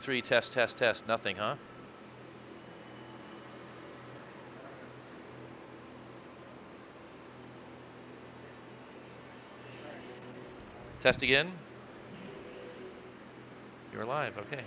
3, test, test, test. Nothing, huh? Test again. You're live, okay.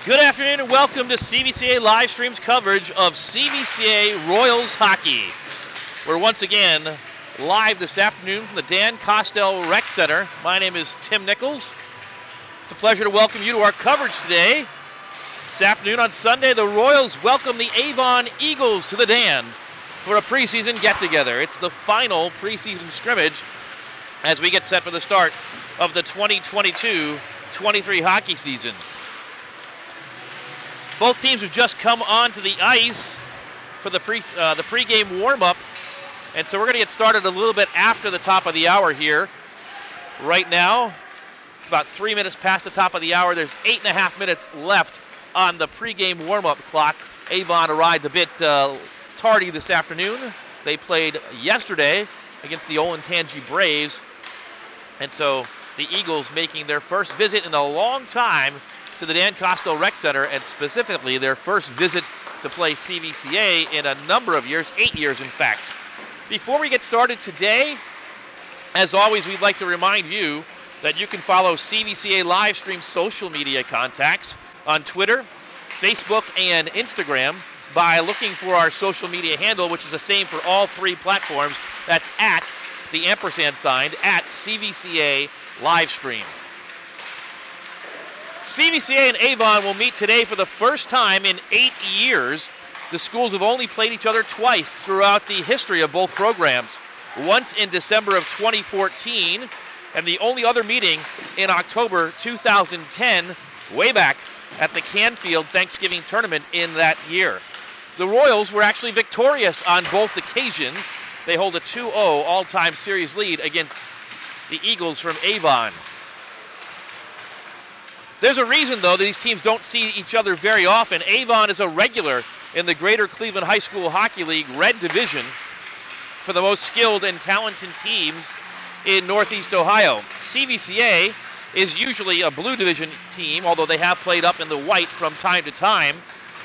Good afternoon and welcome to CVCA live streams coverage of CVCA Royals hockey. We're once again live this afternoon from the Dan Kostel Rec Center. My name is Tim Nichols. It's a pleasure to welcome you to our coverage today. This afternoon on Sunday, the Royals welcome the Avon Eagles to the Dan for a preseason get-together. It's the final preseason scrimmage as we get set for the start of the 2022-23 hockey season. Both teams have just come onto the ice for the pregame warm-up, and so we're going to get started a little bit after the top of the hour here. Right now, about 3 minutes past the top of the hour. There's 8.5 minutes left on the pregame warm-up clock. Avon arrived a bit tardy this afternoon. They played yesterday against the Olentangy Braves, and so the Eagles making their first visit in a long time to the Dan Kostel Rec Center, and specifically their first visit to play CVCA in a number of years, 8 years in fact. Before we get started today, as always, we'd like to remind you that you can follow CVCA live stream social media contacts on Twitter, Facebook, and Instagram by looking for our social media handle, which is the same for all three platforms. That's at the ampersand sign, at CVCA Livestream. CVCA and Avon will meet today for the first time in 8 years. The schools have only played each other twice throughout the history of both programs. Once in December of 2014, and the only other meeting in October 2010, way back at the Canfield Thanksgiving Tournament in that year. The Royals were actually victorious on both occasions. They hold a 2-0 all-time series lead against the Eagles from Avon. There's a reason, though, that these teams don't see each other very often. Avon is a regular in the Greater Cleveland High School Hockey League Red Division for the most skilled and talented teams in Northeast Ohio. CVCA is usually a Blue Division team, although they have played up in the white from time to time.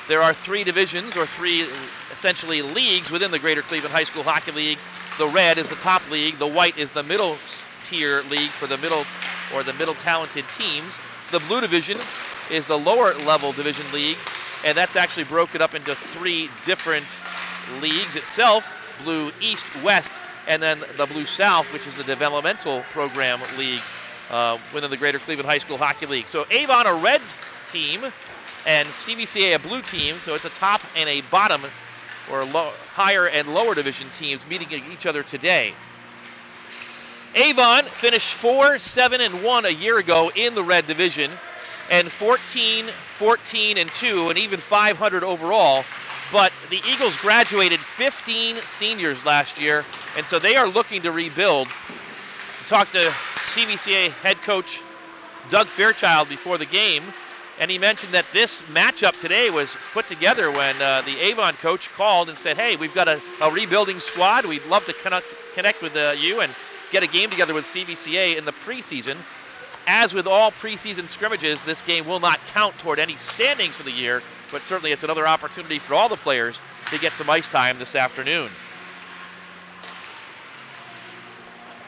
There are 3 divisions, or 3 essentially leagues within the Greater Cleveland High School Hockey League. The red is the top league. The white is the middle tier league for the middle talented teams. The Blue Division is the lower level division league, and that's actually broken up into 3 different leagues itself: Blue East, West, and then the Blue South, which is the developmental program league within the Greater Cleveland High School Hockey League. So Avon a red team and CVCA a blue team, so it's a top and a bottom, or higher and lower division teams meeting each other today. Avon finished 4-7-1 a year ago in the red division, and 14-14-2, and even 500 overall. But the Eagles graduated 15 seniors last year, and so they are looking to rebuild. Talked to CVCA head coach Doug Fairchild before the game, and he mentioned that this matchup today was put together when the Avon coach called and said, hey, we've got a rebuilding squad. We'd love to connect with you and get a game together with CVCA in the preseason. As with all preseason scrimmages, this game will not count toward any standings for the year, but certainly it's another opportunity for all the players to get some ice time this afternoon.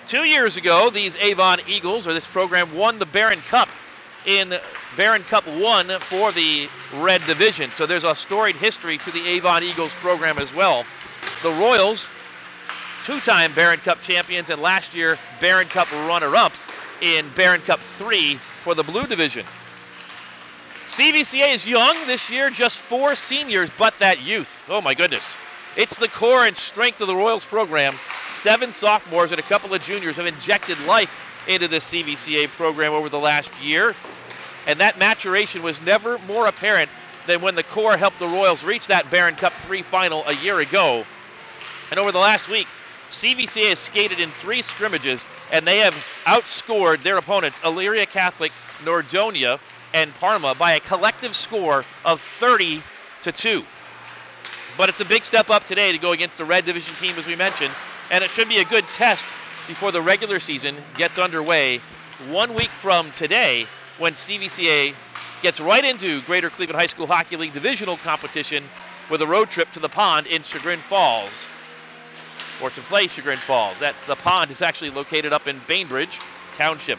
2 years ago, these Avon Eagles, or this program, won the Barron Cup in Barron Cup 1 for the Red Division. So there's a storied history to the Avon Eagles program as well. The Royals, 2-time Barron Cup champions, and last year Barron Cup runner-ups in Barron Cup 3 for the Blue Division. CVCA is young this year, just 4 seniors, but that youth, oh my goodness. It's the core and strength of the Royals program. 7 sophomores and a couple of juniors have injected life into the CVCA program over the last year, and that maturation was never more apparent than when the core helped the Royals reach that Barron Cup 3 final a year ago. And over the last week, CVCA has skated in 3 scrimmages, and they have outscored their opponents, Elyria Catholic, Nordonia, and Parma, by a collective score of 30-2. But it's a big step up today to go against the Red Division team, as we mentioned, and it should be a good test before the regular season gets underway 1 week from today, when CVCA gets right into Greater Cleveland High School Hockey League divisional competition with a road trip to the pond in Chagrin Falls, or to play Chagrin Falls. The pond is actually located up in Bainbridge Township.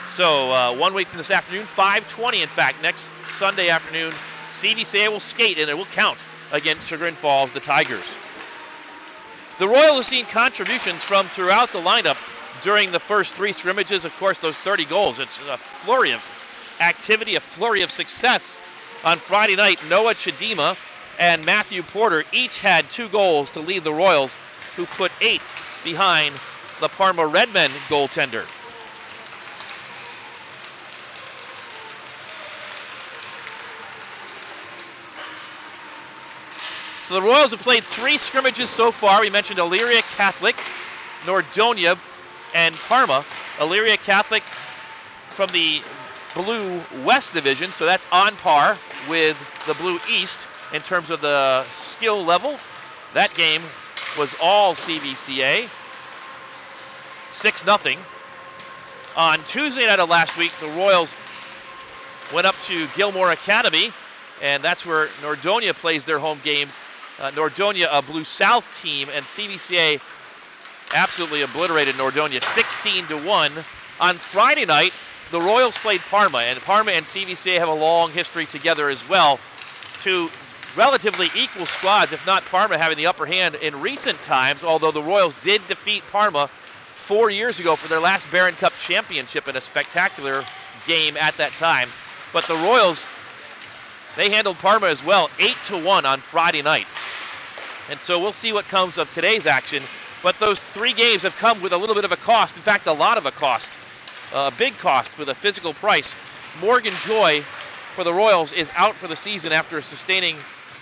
So 1 week from this afternoon, 5:20 in fact, next Sunday afternoon, CVCA will skate, and it will count against Chagrin Falls, the Tigers. The Royals have seen contributions from throughout the lineup during the first 3 scrimmages. Of course, those 30 goals. It's a flurry of activity, a flurry of success. On Friday night, Noah Chidima and Matthew Porter each had 2 goals to lead the Royals, who put 8 behind the Parma Redmen goaltender. So the Royals have played 3 scrimmages so far. We mentioned Elyria Catholic, Nordonia, and Parma. Elyria Catholic from the Blue West Division, so that's on par with the Blue East in terms of the skill level. That game was all CVCA, 6-0. On Tuesday night of last week, the Royals went up to Gilmore Academy, and that's where Nordonia plays their home games. Nordonia, a Blue South team, and CVCA absolutely obliterated Nordonia 16-1. On Friday night, the Royals played Parma, and Parma and CVCA have a long history together as well. 2 relatively equal squads, if not Parma having the upper hand in recent times, although the Royals did defeat Parma 4 years ago for their last Barron Cup championship in a spectacular game at that time. But the Royals, they handled Parma as well, 8-1 on Friday night. And so we'll see what comes of today's action. But those 3 games have come with a little bit of a cost. In fact, a lot of a cost. A big cost with a physical price. Morgan Joy for the Royals is out for the season after sustaining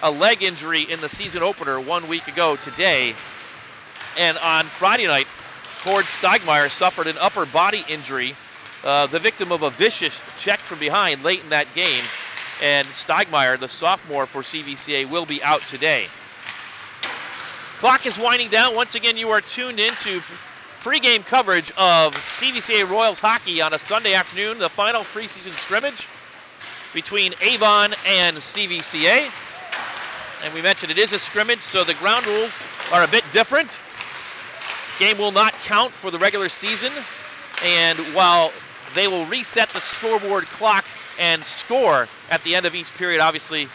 a leg injury in the season opener 1 week ago today. And on Friday night, Cord Steigmeyer suffered an upper body injury, the victim of a vicious check from behind late in that game. And Steigmeyer, the sophomore for CVCA, will be out today. Clock is winding down. Once again, you are tuned into pregame coverage of CVCA Royals hockey on a Sunday afternoon, the final preseason scrimmage between Avon and CVCA. And we mentioned it is a scrimmage, so the ground rules are a bit different. Game will not count for the regular season, and while they will reset the scoreboard clock and score at the end of each period, obviously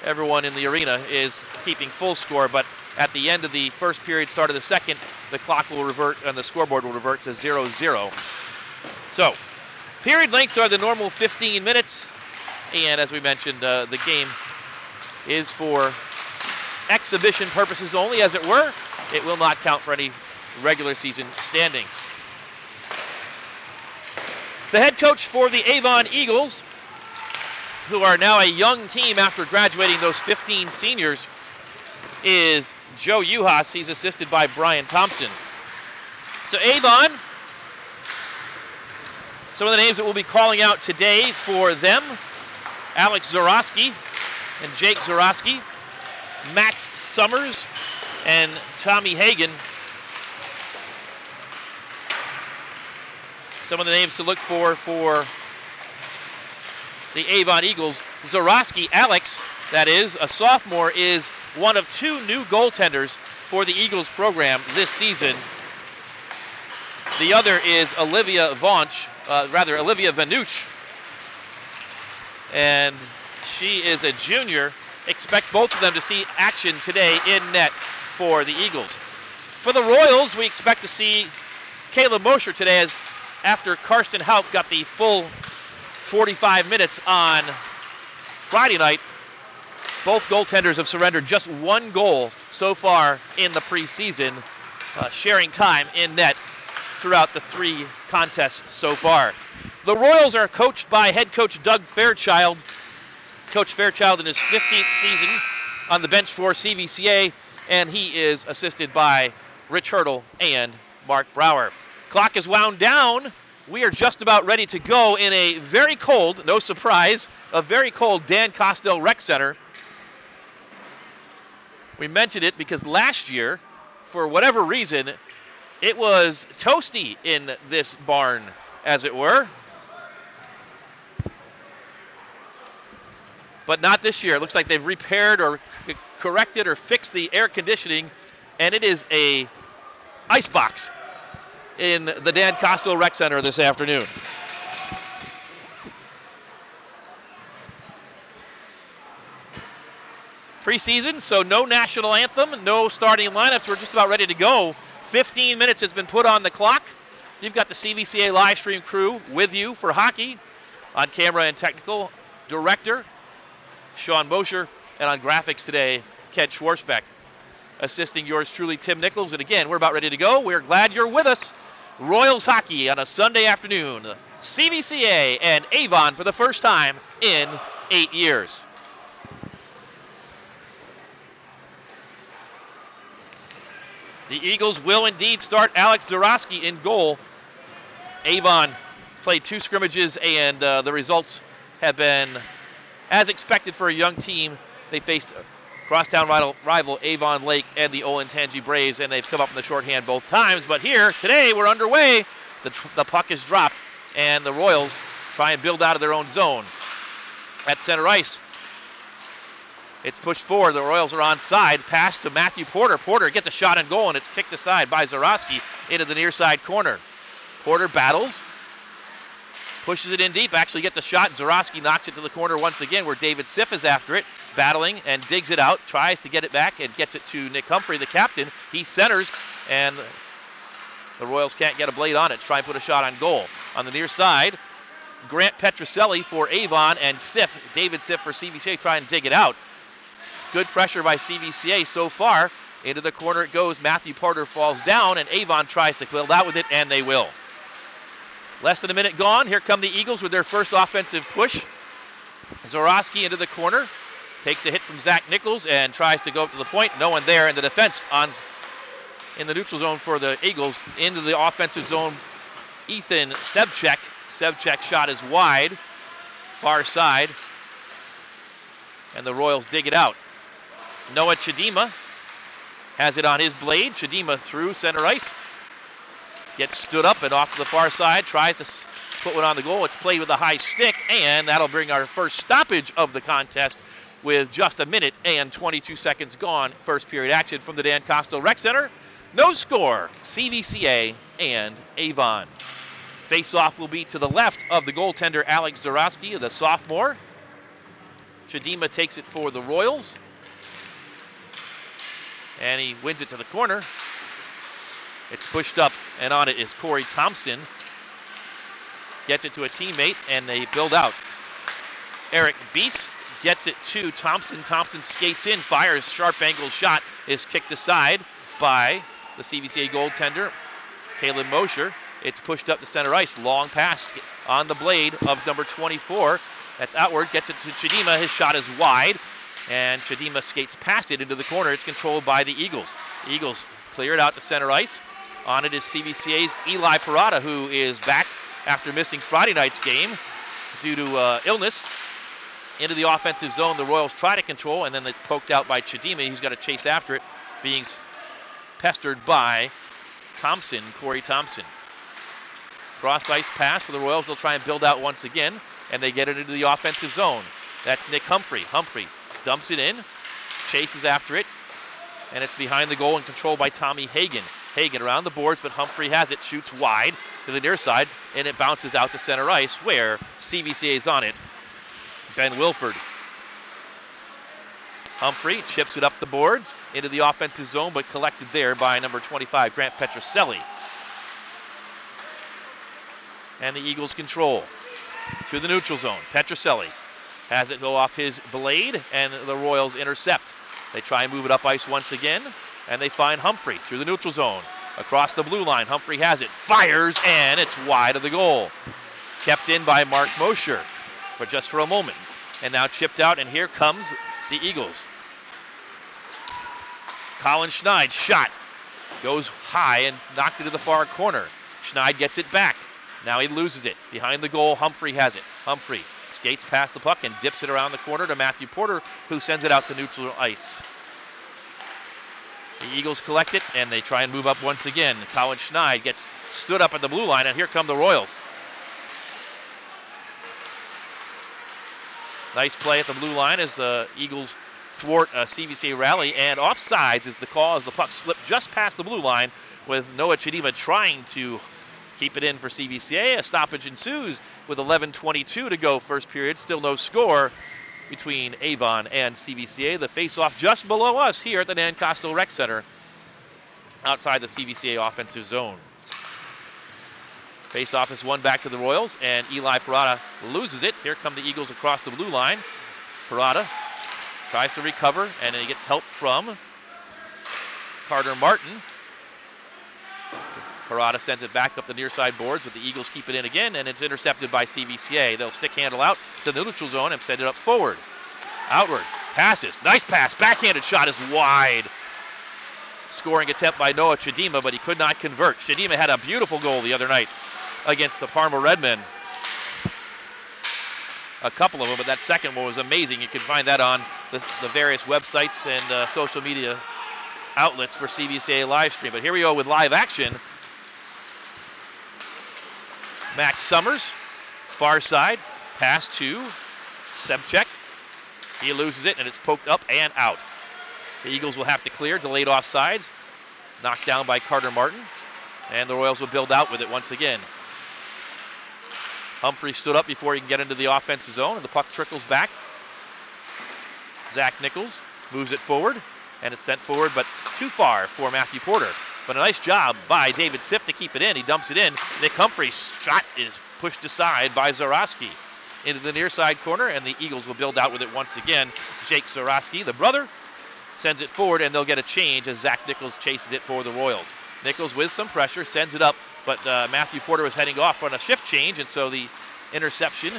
everyone in the arena is keeping full score, but at the end of the first period, start of the second, the clock will revert and the scoreboard will revert to 0-0. So, period lengths are the normal 15 minutes, and as we mentioned, the game is for exhibition purposes only, as it were. It will not count for any regular season standings. The head coach for the Avon Eagles, who are now a young team after graduating those 15 seniors, is Joe Uhas. He's assisted by Brian Thompson. So Avon, some of the names that we'll be calling out today for them: Alex Zorowski and Jake Zorowski, Max Summers and Tommy Hagan. Some of the names to look for the Avon Eagles. Zorowski, Alex, that is, a sophomore, is one of two new goaltenders for the Eagles program this season. The other is Olivia Vanuch, and she is a junior. Expect both of them to see action today in net for the Eagles. For the Royals, we expect to see Caleb Mosher today, as after Karsten Haupt got the full 45 minutes on Friday night. Both goaltenders have surrendered just one goal so far in the preseason, sharing time in net throughout the three contests so far. The Royals are coached by head coach Doug Fairchild. Coach Fairchild in his 15th season on the bench for CVCA, and he is assisted by Rich Hurdle and Mark Brower. Clock is wound down. We are just about ready to go in a very cold, no surprise, a very cold Dan Kostel Rec Center. We mentioned it because last year, for whatever reason, it was toasty in this barn, as it were. But not this year. It looks like they've repaired or corrected or fixed the air conditioning, and it is a ice box in the Dan Kostel Rec Center this afternoon. Preseason, so no national anthem, no starting lineups. We're just about ready to go. 15 minutes has been put on the clock. You've got the CVCA live stream crew with you for hockey. On camera and technical, director Sean Mosher, and on graphics today, Ken Schwarzbeck. Assisting yours truly, Tim Nichols. And again, we're about ready to go. We're glad you're with us. Royals hockey on a Sunday afternoon. CVCA and Avon for the first time in 8 years. The Eagles will indeed start Alex Zorowski in goal. Avon played 2 scrimmages, and the results have been as expected for a young team. They faced crosstown rival Avon Lake and the Olentangy Braves, and they've come up in the shorthand both times. But here, today, we're underway. The puck is dropped, and the Royals try and build out of their own zone. At center ice, it's pushed forward. The Royals are onside. Pass to Matthew Porter. Porter gets a shot on goal, and it's kicked aside by Zorowski into the near side corner. Porter battles, pushes it in deep, actually gets a shot. Zorowski knocks it to the corner once again, where David Siff is after it, battling and digs it out, tries to get it back and gets it to Nick Humphrey, the captain. He centers, and the Royals can't get a blade on it. Try and put a shot on goal. On the near side, Grant Petroselli for Avon, and Siff, David Siff for CVCA, try and dig it out. Good pressure by CVCA so far. Into the corner it goes. Matthew Porter falls down, and Avon tries to build out with it, and they will. Less than a minute gone. Here come the Eagles with their first offensive push. Zorowski into the corner. takes a hit from Zach Nichols and tries to go up to the point. No one there in the defense in the neutral zone for the Eagles. Into the offensive zone, Ethan Sebchek. Sebchek's shot is wide, far side, and the Royals dig it out. Noah Chidima has it on his blade. Chidima through center ice. Gets stood up and off to the far side. Tries to put one on the goal. It's played with a high stick, and that'll bring our first stoppage of the contest with just a minute and 22 seconds gone. First period action from the Dan Kostel Rec Center. No score, CVCA and Avon. Face-off will be to the left of the goaltender Alex Zarowski, the sophomore. Chidima takes it for the Royals. And he wins it to the corner. It's pushed up, and on it is Corey Thompson. Gets it to a teammate, and they build out. Eric Beese gets it to Thompson. Thompson skates in, fires, sharp angle shot, is kicked aside by the CVCA goaltender, Caleb Mosher. It's pushed up to center ice. Long pass on the blade of number 24. That's outward, gets it to Chidima. His shot is wide, and Chidima skates past it into the corner. It's controlled by the Eagles. The Eagles clear it out to center ice. On it is CVCA's Eli Parada, who is back after missing Friday night's game due to illness. Into the offensive zone, the Royals try to control, and then it's poked out by Chidima. He's got to chase after it, being pestered by Thompson, Corey Thompson. Cross-ice pass for the Royals. They'll try and build out once again, and they get it into the offensive zone. That's Nick Humphrey. Humphrey dumps it in, chases after it, and it's behind the goal and controlled by Tommy Hagan. Hagan around the boards, but Humphrey has it, shoots wide to the near side, and it bounces out to center ice where CVCA's on it. Ben Wilford. Humphrey chips it up the boards into the offensive zone, but collected there by number 25, Grant Petroselli. And the Eagles control to the neutral zone. Petroselli has it go off his blade, and the Royals intercept. They try and move it up ice once again, and they find Humphrey through the neutral zone. Across the blue line, Humphrey has it, fires, and it's wide of the goal. Kept in by Mark Mosher for just for a moment. And now chipped out, and here comes the Eagles. Colin Schneid shot. Goes high and knocked into the far corner. Schneid gets it back. Now he loses it. Behind the goal, Humphrey has it. Humphrey skates past the puck and dips it around the corner to Matthew Porter, who sends it out to neutral ice. The Eagles collect it, and they try and move up once again. Colin Schneid gets stood up at the blue line, and here come the Royals. Nice play at the blue line as the Eagles thwart a CVCA rally, and offsides is the call as the puck slipped just past the blue line with Noah Chidima trying to keep it in for CVCA. A stoppage ensues with 11:22 to go first period. Still no score between Avon and CVCA. The face-off just below us here at the Dan Kostel Rec Center outside the CVCA offensive zone. Face-off is won back to the Royals, and Eli Parada loses it. Here come the Eagles across the blue line. Parada tries to recover, and he gets help from Carter Martin. Parada sends it back up the near side boards, but the Eagles keep it in again, and it's intercepted by CVCA. They'll stick handle out to the neutral zone and send it up forward. Outward, passes, nice pass, backhanded shot is wide. Scoring attempt by Noah Chidima, but he could not convert. Chidima had a beautiful goal the other night against the Parma Redmen. A couple of them, but that second one was amazing. You can find that on the various websites and social media outlets for CVCA live stream. But here we go with live action. Max Summers, far side, pass to Sebchek. He loses it, and it's poked up and out. The Eagles will have to clear, delayed offsides, knocked down by Carter Martin, and the Royals will build out with it once again. Humphrey stood up before he can get into the offensive zone, and the puck trickles back. Zach Nichols moves it forward, and it's sent forward, but too far for Matthew Porter. But a nice job by David Siff to keep it in. He dumps it in. Nick Humphrey's shot is pushed aside by Zarowski into the near side corner, and the Eagles will build out with it once again. Jake Zarowski, the brother, sends it forward, and they'll get a change as Zach Nichols chases it for the Royals. Nichols with some pressure sends it up, but Matthew Porter was heading off on a shift change, and so the interception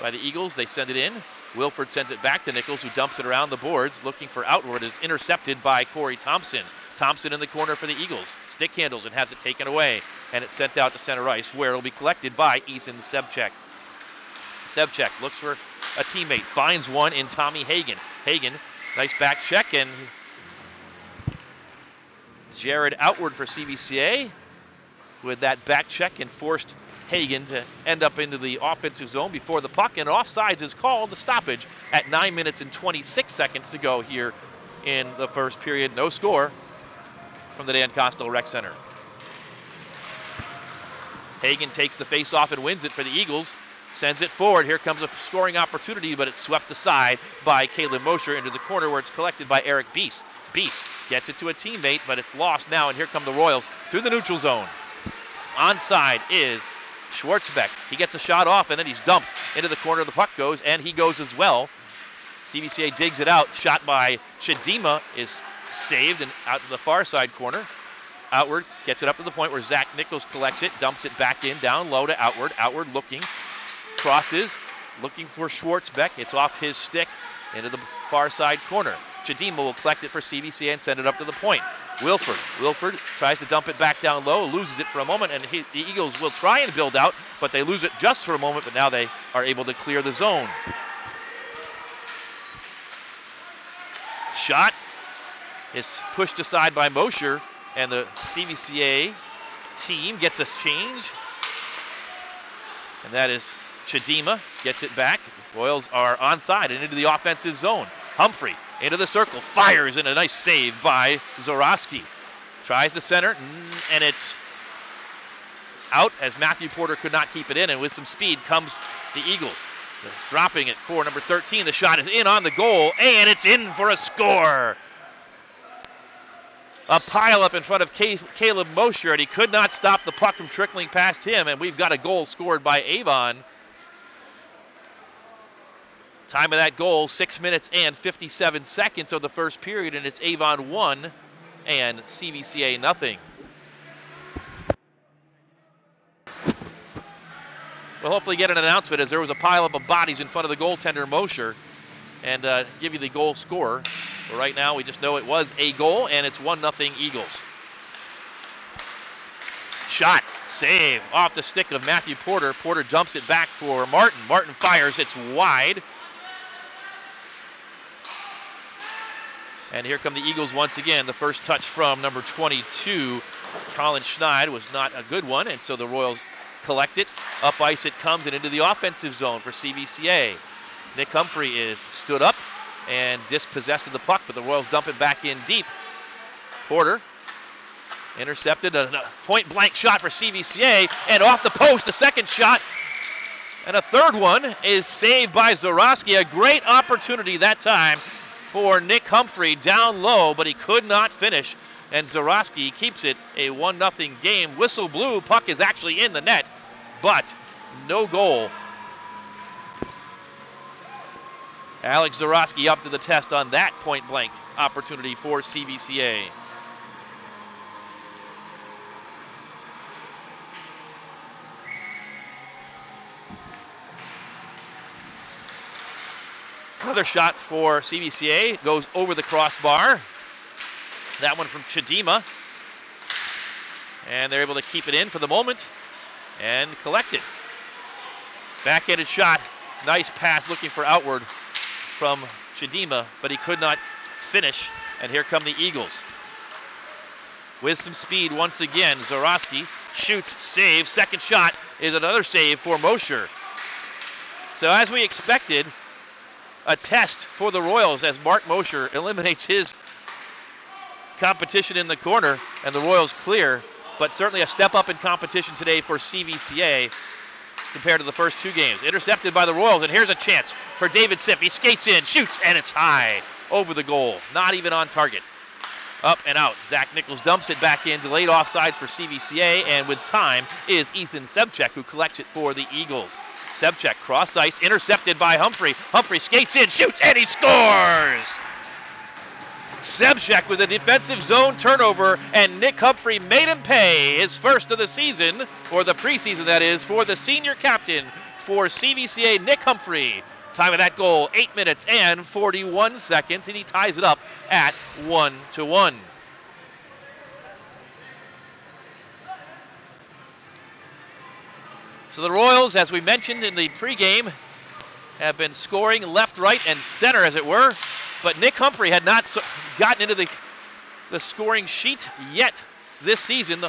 by the Eagles, they send it in. Wilford sends it back to Nichols, who dumps it around the boards, looking for outward, is intercepted by Corey Thompson. Thompson in the corner for the Eagles. Stick handles and has it taken away, and it's sent out to center ice, where it'll be collected by Ethan Sebchek. Sebchek looks for a teammate, finds one in Tommy Hagan. Hagan, nice back check, and Jared outward for CVCA with that back check and forced Hagan to end up into the offensive zone before the puck, and offsides is called, the stoppage at 9 minutes and 26 seconds to go here in the first period. No score from the Dan Kostel Rec Center. Hagan takes the face-off and wins it for the Eagles. Sends it forward. Here comes a scoring opportunity, but it's swept aside by Caleb Mosher into the corner, where it's collected by Eric Beese. Beese gets it to a teammate, but it's lost now, and here come the Royals through the neutral zone. Onside is Schwartzbeck. He gets a shot off, and then he's dumped into the corner. The puck goes, and he goes as well. CVCA digs it out. Shot by Chidima is saved and out to the far side corner. Outward gets it up to the point where Zach Nichols collects it, dumps it back in, down low to Outward. Outward looking, crosses, looking for Schwartzbeck. It's off his stick into the far side corner. Chidima will collect it for CVCA and send it up to the point. Wilford tries to dump it back down low, loses it for a moment, and the Eagles will try and build out, but they lose it just for a moment, but now they are able to clear the zone. Shot is pushed aside by Mosher, and the CVCA team gets a change, and that is Chidima gets it back. The Royals are onside and into the offensive zone. Humphrey into the circle, fires, and a nice save by Zorowski. Tries the center, and it's out as Matthew Porter could not keep it in, and with some speed comes the Eagles. They're dropping it for number 13. The shot is in on the goal, and it's in for a score. A pile up in front of Caleb Mosher, and he could not stop the puck from trickling past him, and we've got a goal scored by Avon. Time of that goal, 6 minutes and 57 seconds of the first period, and it's Avon 1 and CVCA nothing. We'll hopefully get an announcement, as there was a pileup of bodies in front of the goaltender Mosher, and give you the goal scorer. But right now we just know it was a goal, and it's 1-0 Eagles. Shot, save, off the stick of Matthew Porter. Porter dumps it back for Martin. Martin fires, it's wide. And here come the Eagles once again. The first touch from number 22, Colin Schneid, was not a good one, and so the Royals collect it. Up ice it comes and into the offensive zone for CVCA. Nick Humphrey is stood up and dispossessed of the puck, but the Royals dump it back in deep. Porter intercepted, a point-blank shot for CVCA, and off the post, a second shot, and a third one is saved by Zorowski. A great opportunity that time for Nick Humphrey down low, but he could not finish, and Zorowski keeps it a 1-0 game. Whistle blew, puck is actually in the net, but no goal. Alex Zorowski up to the test on that point-blank opportunity for CVCA. Another shot for CVCA goes over the crossbar. That one from Chidima. And they're able to keep it in for the moment and collect it. Backhanded shot. Nice pass looking for outward from Chidima, but he could not finish. And here come the Eagles. With some speed once again, Zorowski shoots, saves. Second shot is another save for Mosher. So as we expected, a test for the Royals as Mark Mosher eliminates his competition in the corner, and the Royals clear, but certainly a step up in competition today for CVCA compared to the first two games. Intercepted by the Royals, and here's a chance for David Siff. He skates in, shoots, and it's high over the goal. Not even on target. Up and out. Zach Nichols dumps it back in, delayed offsides for CVCA, and with time is Ethan Sebchek, who collects it for the Eagles. Sebchek cross ice, intercepted by Humphrey. Humphrey skates in, shoots, and he scores! Sebchek with a defensive zone turnover, and Nick Humphrey made him pay his first of the season, or the preseason that is, for the senior captain for CVCA, Nick Humphrey. Time of that goal, 8 minutes and 41 seconds, and he ties it up at 1-1. So the Royals, as we mentioned in the pregame, have been scoring left, right, and center, as it were. But Nick Humphrey had not gotten into the scoring sheet yet this season.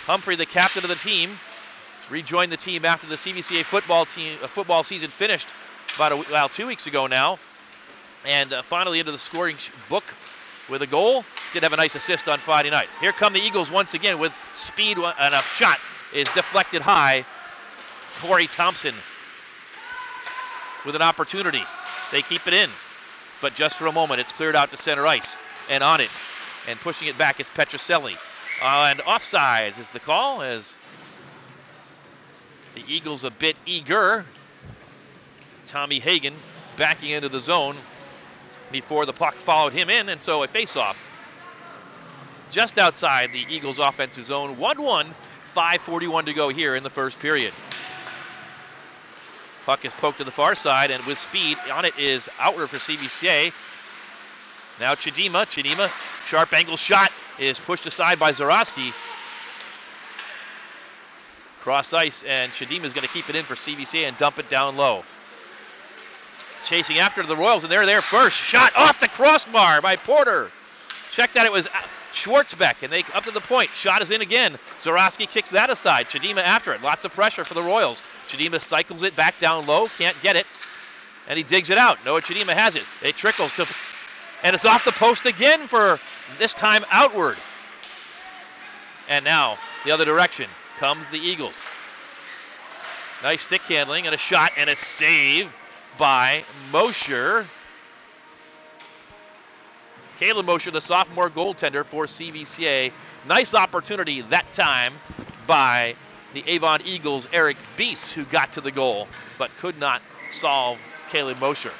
Humphrey, the captain of the team, rejoined the team after the CVCA football season finished about 2 weeks ago now. And finally into the scoring book with a goal. Did have a nice assist on Friday night. Here come the Eagles once again with speed, and a shot is deflected high. Corey Thompson with an opportunity. They keep it in, but just for a moment, it's cleared out to center ice. And on it, and pushing it back is Petroselli. And offsides is the call, as the Eagles a bit eager. Tommy Hagan backing into the zone before the puck followed him in, and so a face-off just outside the Eagles' offensive zone. 1-1, 5:41 to go here in the first period. Puck is poked to the far side, and with speed on it is outward for CVCA. Now Chidima, sharp angle shot is pushed aside by Zarowski. Cross ice, and Chidima is going to keep it in for CVCA and dump it down low. Chasing after the Royals, and they're there first. Shot off the crossbar by Porter. Check that, it was Schwartzbeck, and they up to the point. Shot is in again. Zarowski kicks that aside. Chidima after it. Lots of pressure for the Royals. Chidima cycles it back down low, can't get it, and he digs it out. Noah Chidima has it. It trickles to, and it's off the post again for this time outward. And now the other direction comes the Eagles. Nice stick handling and a shot and a save by Mosher. Caleb Mosher, the sophomore goaltender for CVCA. Nice opportunity that time by the Avon Eagles' Eric Beese, who got to the goal but could not solve Caleb Mosher.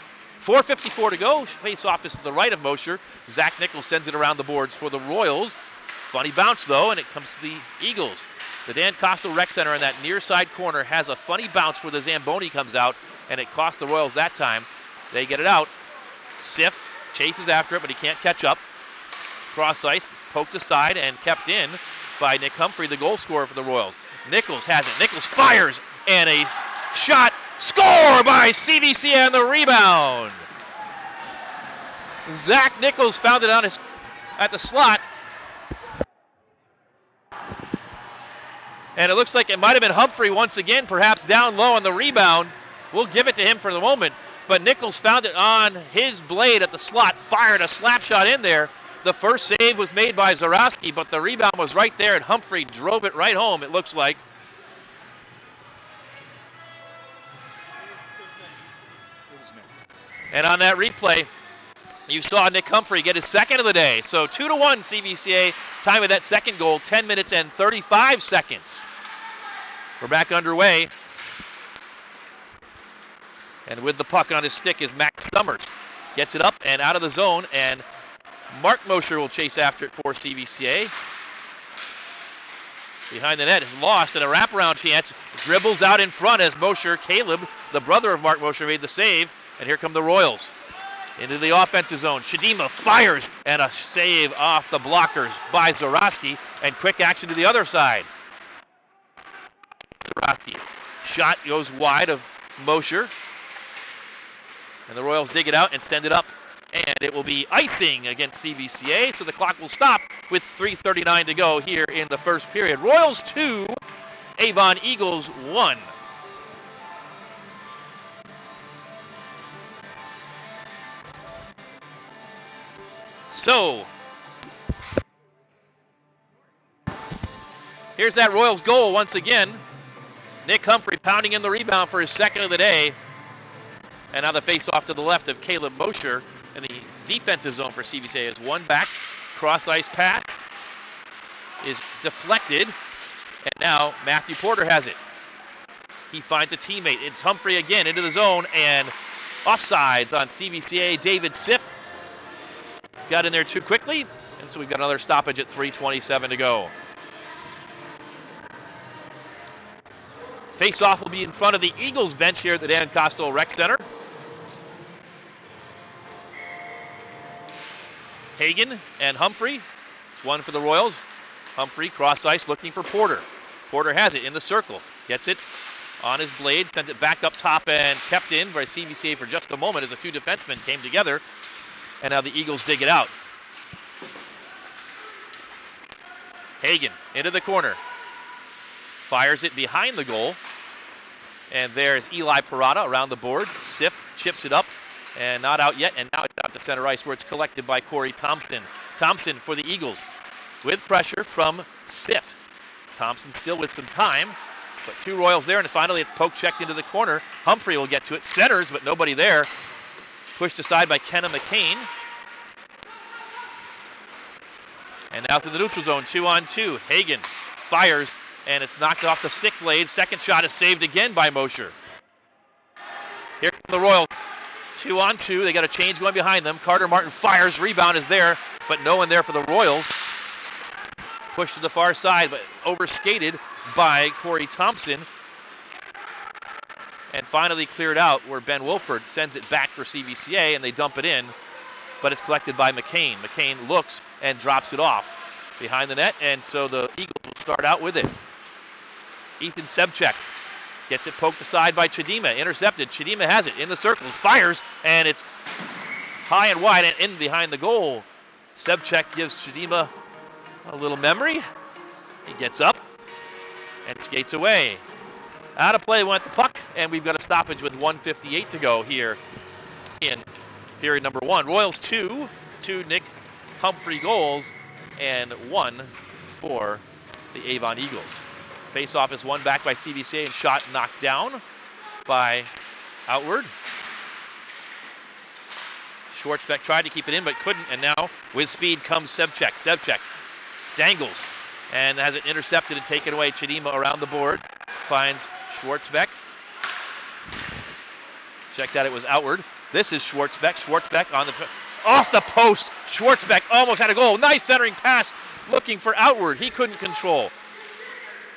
4:54 to go. Face-off is to the right of Mosher. Zach Nichols sends it around the boards for the Royals. Funny bounce, though, and it comes to the Eagles. The Dan Kostel Rec Center in that near side corner has a funny bounce where the Zamboni comes out, and it cost the Royals that time. They get it out. Siff chases after it, but he can't catch up. Cross ice, poked aside, and kept in by Nick Humphrey, the goal scorer for the Royals. Nichols has it. Nichols fires, and a shot. Score by CVCA on the rebound. Zach Nichols found it at the slot. And it looks like it might have been Humphrey once again, perhaps down low on the rebound. We'll give it to him for the moment. But Nichols found it on his blade at the slot, fired a slap shot in there. The first save was made by Zarowski, but the rebound was right there, and Humphrey drove it right home, it looks like. And on that replay, you saw Nick Humphrey get his second of the day. So 2-1 CVCA, time of that second goal, 10 minutes and 35 seconds. We're back underway. And with the puck on his stick is Max Summers. Gets it up and out of the zone, and Mark Mosher will chase after it for CVCA. Behind the net is lost, and a wraparound chance. Dribbles out in front as Mosher, Caleb, the brother of Mark Mosher, made the save. And here come the Royals into the offensive zone. Chidima fires, and a save off the blockers by Zarowski, and quick action to the other side. Zarowski. Shot goes wide of Mosher. And the Royals dig it out and send it up. And it will be icing against CVCA, so the clock will stop with 3:39 to go here in the first period. Royals 2, Avon Eagles 1. So, here's that Royals goal once again. Nick Humphrey pounding in the rebound for his second of the day. And now the face-off to the left of Caleb Mosher in the defensive zone for CVCA is one back. Cross-ice pass is deflected. And now Matthew Porter has it. He finds a teammate. It's Humphrey again into the zone, and offsides on CVCA. David Siff got in there too quickly, and so we've got another stoppage at 3:27 to go. Face-off will be in front of the Eagles bench here at the Dan Kostel Rec Center. Hagen and Humphrey. It's one for the Royals. Humphrey cross ice looking for Porter. Porter has it in the circle. Gets it on his blade, sends it back up top and kept in by CVCA for just a moment as the two defensemen came together. And now the Eagles dig it out. Hagen into the corner. Fires it behind the goal. And there's Eli Parada around the boards. Sif chips it up and not out yet. And now it's out to center ice where it's collected by Corey Thompson. Thompson for the Eagles with pressure from Sif. Thompson still with some time. But two Royals there, and finally it's poke checked into the corner. Humphrey will get to it. Centers, but nobody there. Pushed aside by Kenna McCain. And now to the neutral zone, 2-on-2. Hagen fires, and it's knocked off the stick blade. Second shot is saved again by Mosher. Here come the Royals. 2-on-2. They got a change going behind them. Carter Martin fires. Rebound is there, but no one there for the Royals. Pushed to the far side, but overskated by Corey Thompson. And finally cleared out where Ben Wilford sends it back for CVCA, and they dump it in. But it's collected by McCain. McCain looks and drops it off behind the net, and so the Eagles will start out with it. Ethan Sebchek gets it poked aside by Chidima. Intercepted. Chidima has it in the circles. Fires, and it's high and wide and in behind the goal. Sebchek gives Chidima a little memory. He gets up and skates away. Out of play went the puck, and we've got a stoppage with 1:58 to go here in period number one. Royals 2 Nick Humphrey goals, and 1 for the Avon Eagles. Face-off is won back by CVCA and shot knocked down by Outward. Schwartzbeck tried to keep it in but couldn't, and now with speed comes Sebchek. Sebchek dangles and has it intercepted and taken away. Chidima around the board finds Schwartzbeck. Check that, it was Outward. This is Schwartzbeck. Schwartzbeck on the off the post. Schwartzbeck almost had a goal. Nice centering pass looking for Outward. He couldn't control.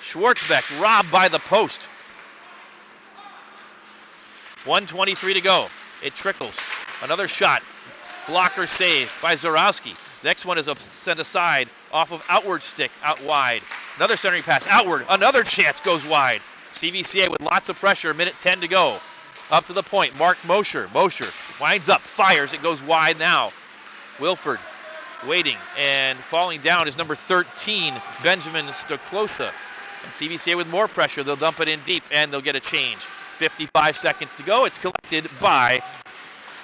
Schwartzbeck robbed by the post. 1:23 to go. It trickles. Another shot. Blocker save by Zarowski. Next one is sent aside off of Outward stick out wide. Another centering pass. Outward. Another chance goes wide. CVCA with lots of pressure. 1:10 to go. Up to the point. Mark Mosher. Mosher winds up. Fires. It goes wide now. Wilford waiting. And falling down is number 13, Benjamin Stoklosa. And CVCA with more pressure. They'll dump it in deep and they'll get a change. 55 seconds to go. It's collected by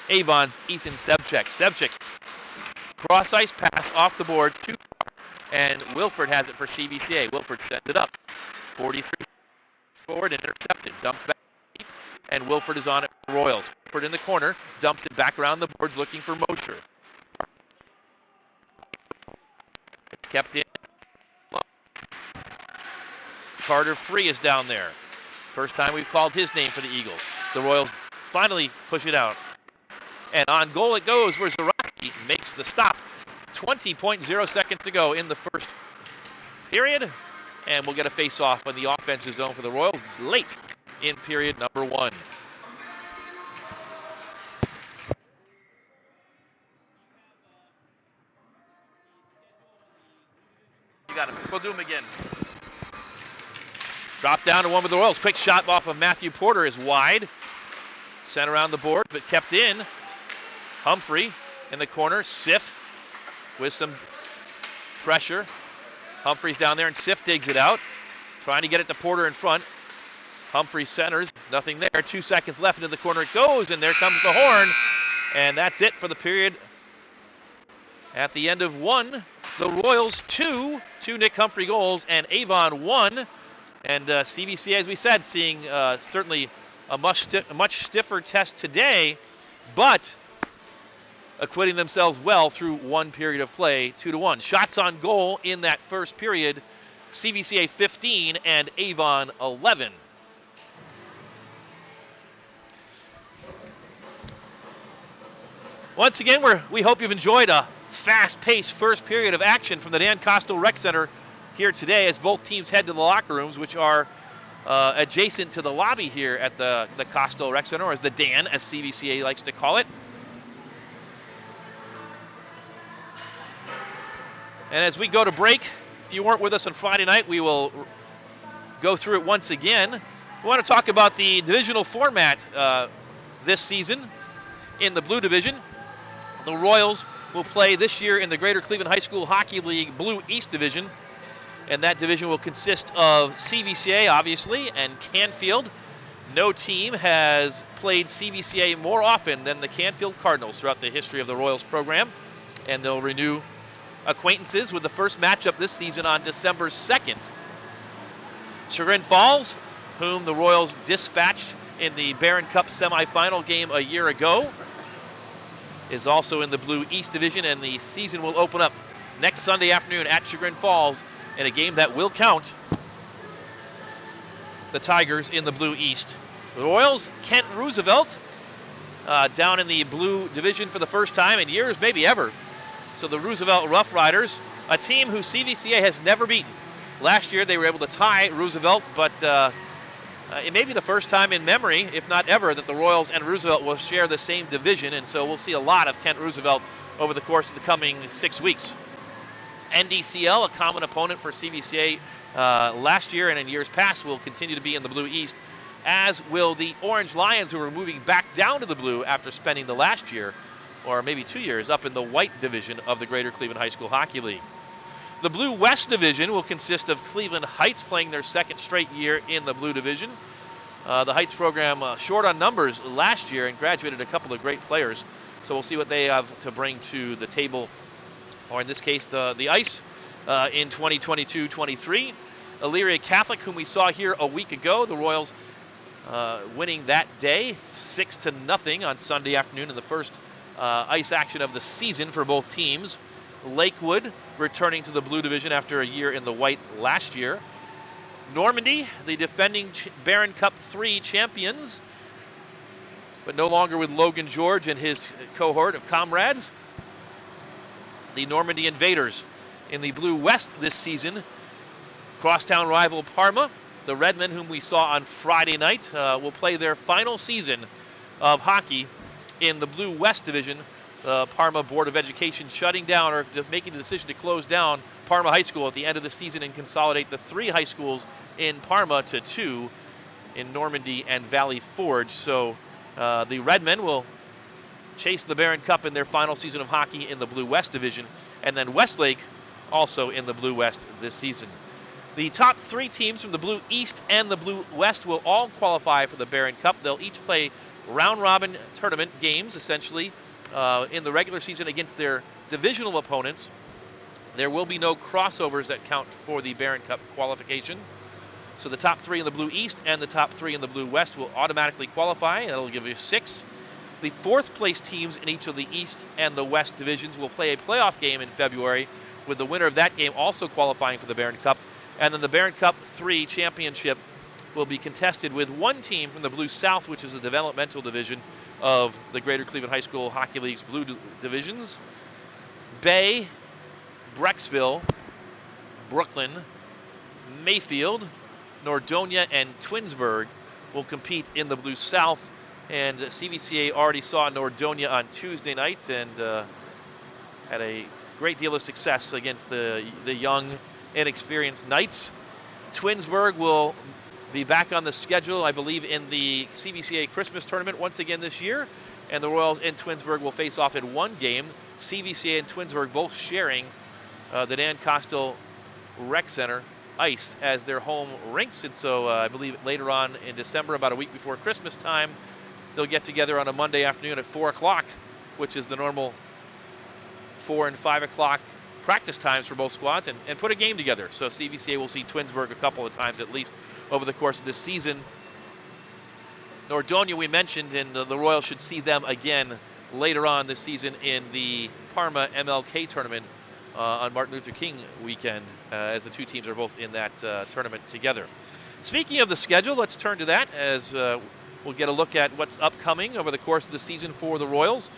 Avon's Ethan Sebchek. Sebchek cross ice pass off the board too far, and Wilford has it for CVCA. Wilford sends it up. 43 forward and intercepted. Dumped back deep, and Wilford is on it for Royals. Wilford in the corner, dumps it back around the boards looking for Mosher. Kept in. Carter Free is down there. First time we've called his name for the Eagles. The Royals finally push it out. And on goal it goes where Zarowski makes the stop. 20.0 seconds to go in the first period. And we'll get a face-off in the offensive zone for the Royals late in period number one. You got him. We'll do him again. Drop down to one with the Royals. Quick shot off of Matthew Porter is wide. Sent around the board, but kept in. Humphrey in the corner. Sif with some pressure. Humphrey's down there, and Sif digs it out. Trying to get it to Porter in front. Humphrey centers. Nothing there. 2 seconds left. Into the corner it goes, and there comes the horn. And that's it for the period. At the end of one, the Royals 2 Nick Humphrey goals, and Avon 1. And CVCA, as we said, seeing certainly a much stiffer test today, but acquitting themselves well through one period of play, 2-1. Shots on goal in that first period, CVCA 15 and Avon 11. Once again, we hope you've enjoyed a fast-paced first period of action from the Dan Kostel Rec Center here today as both teams head to the locker rooms, which are adjacent to the lobby here at the Kostel Rec Center, or as the Dan, as CVCA likes to call it. And as we go to break, if you weren't with us on Friday night, we will go through it once again. We want to talk about the divisional format this season in the Blue Division. The Royals will play this year in the Greater Cleveland High School Hockey League Blue East Division. And that division will consist of CVCA, obviously, and Canfield. No team has played CVCA more often than the Canfield Cardinals throughout the history of the Royals program. And they'll renew acquaintances with the first matchup this season on December 2nd. Chagrin Falls, whom the Royals dispatched in the Barron Cup semifinal game a year ago, is also in the Blue East Division, and the season will open up next Sunday afternoon at Chagrin Falls in a game that will count the Tigers in the Blue East. The Royals, Kent Roosevelt, down in the Blue Division for the first time in years, maybe ever. So the Roosevelt Rough Riders, a team who CVCA has never beaten. Last year they were able to tie Roosevelt, but it may be the first time in memory, if not ever, that the Royals and Roosevelt will share the same division, and so we'll see a lot of Kent Roosevelt over the course of the coming 6 weeks. NDCL, a common opponent for CVCA last year and in years past, will continue to be in the Blue East, as will the Orange Lions, who are moving back down to the Blue after spending the last year, or maybe 2 years, up in the White Division of the Greater Cleveland High School Hockey League. The Blue West Division will consist of Cleveland Heights playing their second straight year in the Blue Division. The Heights program short on numbers last year and graduated a couple of great players, so we'll see what they have to bring to the table, or in this case, the ice, in 2022-23. Elyria Catholic, whom we saw here a week ago, the Royals winning that day 6-0 on Sunday afternoon in the first ice action of the season for both teams. Lakewood returning to the Blue Division after a year in the White last year. Normandy, the defending Barron Cup 3 champions, but no longer with Logan George and his cohort of comrades. The Normandy Invaders in the Blue West this season. Crosstown rival Parma, the Redmen, whom we saw on Friday night, will play their final season of hockey in the Blue West Division. Parma Board of Education shutting down, or making the decision to close down Parma High School at the end of the season and consolidate the 3 high schools in Parma to 2 in Normandy and Valley Forge. So the Redmen will chase the Barron Cup in their final season of hockey in the Blue West Division, and then Westlake also in the Blue West this season. The top 3 teams from the Blue East and the Blue West will all qualify for the Barron Cup. They'll each play round-robin tournament games, essentially, in the regular season against their divisional opponents. There will be no crossovers that count for the Barron Cup qualification. So the top 3 in the Blue East and the top 3 in the Blue West will automatically qualify. That'll give you 6. The 4th place teams in each of the East and the West divisions will play a playoff game in February, with the winner of that game also qualifying for the Barron Cup. And then the Barron Cup 3 championship will be contested with one team from the Blue South, which is the developmental division of the Greater Cleveland High School Hockey League's Blue Divisions. Bay, Brecksville, Brooklyn, Mayfield, Nordonia, and Twinsburg will compete in the Blue South. And CVCA already saw Nordonia on Tuesday night and had a great deal of success against the young, inexperienced Knights. Twinsburg will be back on the schedule, I believe, in the CVCA Christmas tournament once again this year, and the Royals and Twinsburg will face off in one game. CVCA and Twinsburg both sharing the Dan Kostel Rec Center ice as their home rinks, and so I believe later on in December, about a week before Christmas time, they'll get together on a Monday afternoon at 4 o'clock, which is the normal 4 and 5 o'clock practice times for both squads, and put a game together. So CVCA will see Twinsburg a couple of times at least over the course of this season. Nordonia we mentioned, and the Royals should see them again later on this season in the Parma MLK tournament on Martin Luther King weekend, as the two teams are both in that tournament together. Speaking of the schedule, let's turn to that as we'll get a look at what's upcoming over the course of the season for the Royals.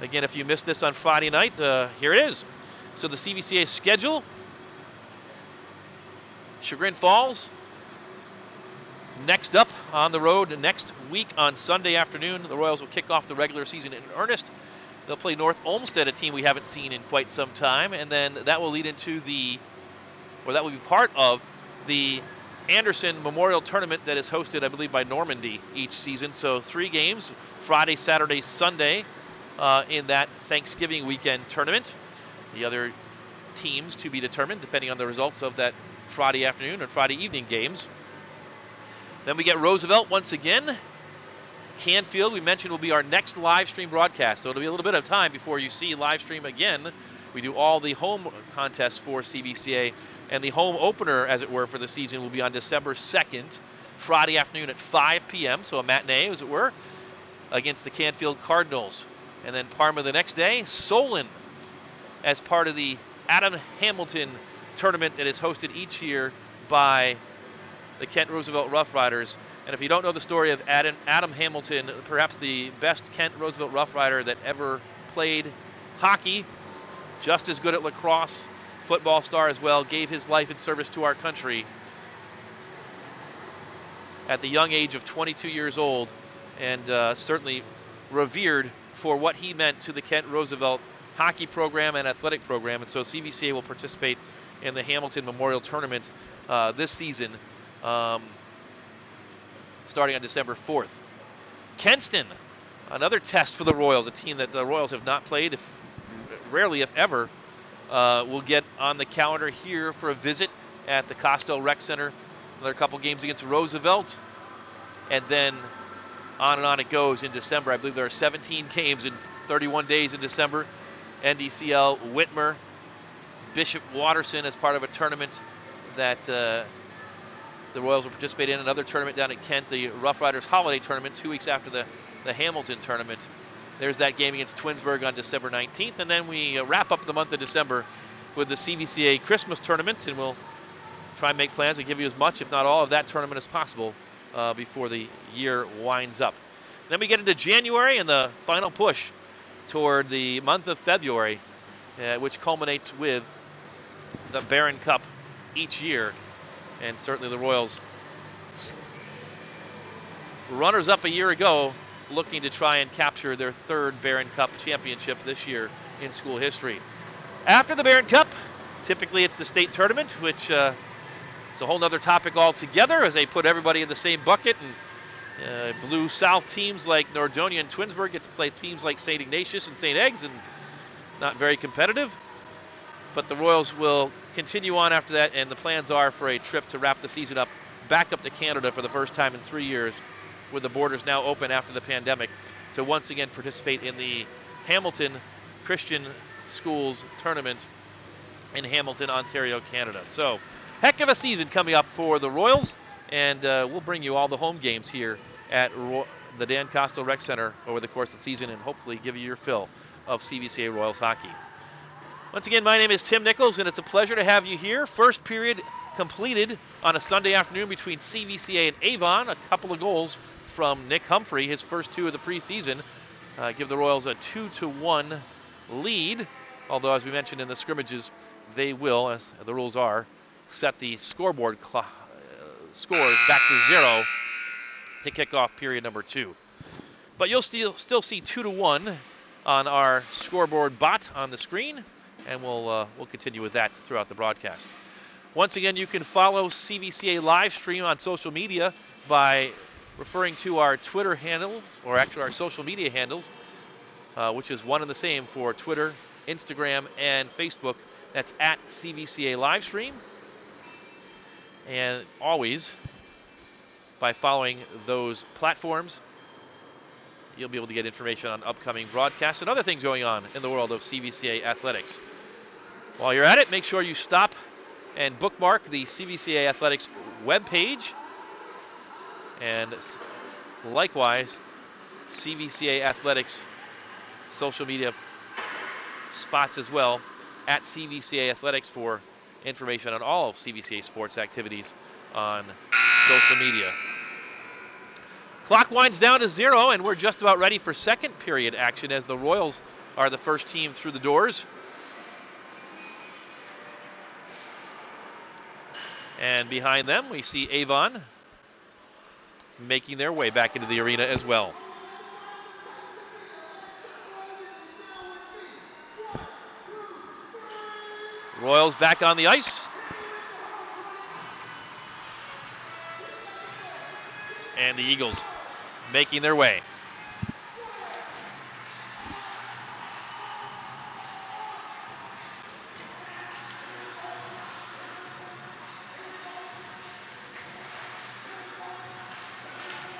Again, if you missed this on Friday night, here it is. So the CVCA schedule: Chagrin Falls next up on the road next week on Sunday afternoon. The Royals will kick off the regular season in earnest They'll play North Olmsted, a team we haven't seen in quite some time, and then that will lead into that will be part of the Anderson Memorial Tournament that is hosted, I believe, by Normandy each season. So 3 games, Friday, Saturday, Sunday, in that Thanksgiving weekend tournament. The other teams to be determined depending on the results of that Friday afternoon and Friday evening games. Then we get Roosevelt once again. Canfield, we mentioned, will be our next live stream broadcast, so it'll be a little bit of time before you see live stream again. We do all the home contests for CVCA, and the home opener, as it were, for the season will be on December 2nd, Friday afternoon at 5 p.m., so a matinee, as it were, against the Canfield Cardinals. And then Parma the next day, Solon, as part of the Adam Hamilton tournament that is hosted each year by the Kent Roosevelt Rough Riders. And if you don't know the story of Adam Hamilton, perhaps the best Kent Roosevelt Rough Rider that ever played hockey, just as good at lacrosse, football star as well, gave his life in service to our country at the young age of 22 years old, and certainly revered for what he meant to the Kent Roosevelt hockey program and athletic program. And so CVCA will participate in the Hamilton Memorial Tournament this season, starting on December 4th. Kenston, another test for the Royals, a team that the Royals have not played, rarely if ever, will get on the calendar here for a visit at the Kostel Rec Center. Another couple games against Roosevelt, and then on it goes in December. I believe there are 17 games in 31 days in December. NDCL, Whitmer, Bishop Watterson as part of a tournament that the Royals will participate in. Another tournament down at Kent, the Rough Riders Holiday Tournament, 2 weeks after the Hamilton Tournament. There's that game against Twinsburg on December 19th. And then we wrap up the month of December with the CVCA Christmas Tournament, and we'll try and make plans to give you as much, if not all, of that tournament as possible before the year winds up. Then we get into January and the final push toward the month of February, which culminates with the Barron Cup each year. And certainly the Royals, runners-up a year ago, looking to try and capture their 3rd Barron Cup championship this year in school history. After the Barron Cup, typically it's the state tournament, which is a whole other topic altogether, as they put everybody in the same bucket, and Blue South teams like Nordonia and Twinsburg get to play teams like St. Ignatius and St. Eggs, and not very competitive. But the Royals will continue on after that, and the plans are for a trip to wrap the season up back up to Canada for the first time in 3 years, with the borders now open after the pandemic, to once again participate in the Hamilton Christian Schools Tournament in Hamilton, Ontario, Canada. So, heck of a season coming up for the Royals, and we'll bring you all the home games here at the Dan Kostel Rec Center over the course of the season, and hopefully give you your fill of CVCA Royals hockey. Once again, my name is Tim Nichols, and it's a pleasure to have you here. First period completed on a Sunday afternoon between CVCA and Avon. A couple of goals from Nick Humphrey, his first 2 of the preseason, give the Royals a 2-1 lead. Although, as we mentioned in the scrimmages, they will, as the rules are, set the scoreboard scores back to 0 to kick off period number 2. But you'll still see 2-1 on our scoreboard bot on the screen, and we'll continue with that throughout the broadcast. Once again, you can follow CVCA live stream on social media by referring to our Twitter handle, or actually our social media handles, which is one and the same for Twitter, Instagram, and Facebook. That's at CVCA Livestream. And always, by following those platforms, you'll be able to get information on upcoming broadcasts and other things going on in the world of CVCA athletics. While you're at it, make sure you stop and bookmark the CVCA Athletics webpage, and likewise CVCA Athletics social media spots as well, at CVCA Athletics, for information on all of CVCA sports activities on social media. Clock winds down to 0, and we're just about ready for second period action, as the Royals are the first team through the doors. And behind them, we see Avon making their way back into the arena as well. Royals back on the ice. And the Eagles making their way.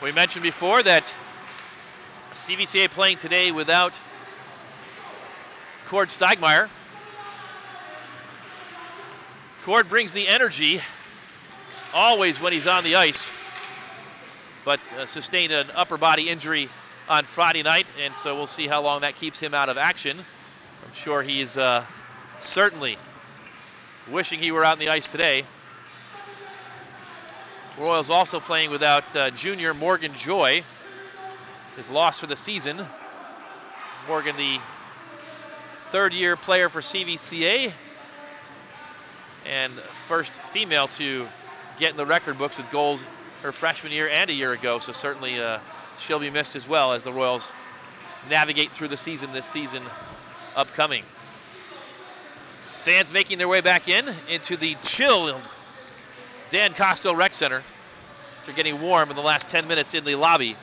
We mentioned before that CVCA playing today without Cord Steigmeyer. Cord brings the energy always when he's on the ice, but sustained an upper body injury on Friday night, and so we'll see how long that keeps him out of action. I'm sure he's certainly wishing he were out on the ice today. Royals also playing without junior Morgan Joy, his loss for the season. Morgan, the third-year player for CVCA, and first female to get in the record books with goals her freshman year and a year ago, so certainly she'll be missed as well as the Royals navigate through the season this season upcoming. Fans making their way back into the chilled Dan Kostel Rec Center. They're getting warm in the last 10 minutes in the lobby.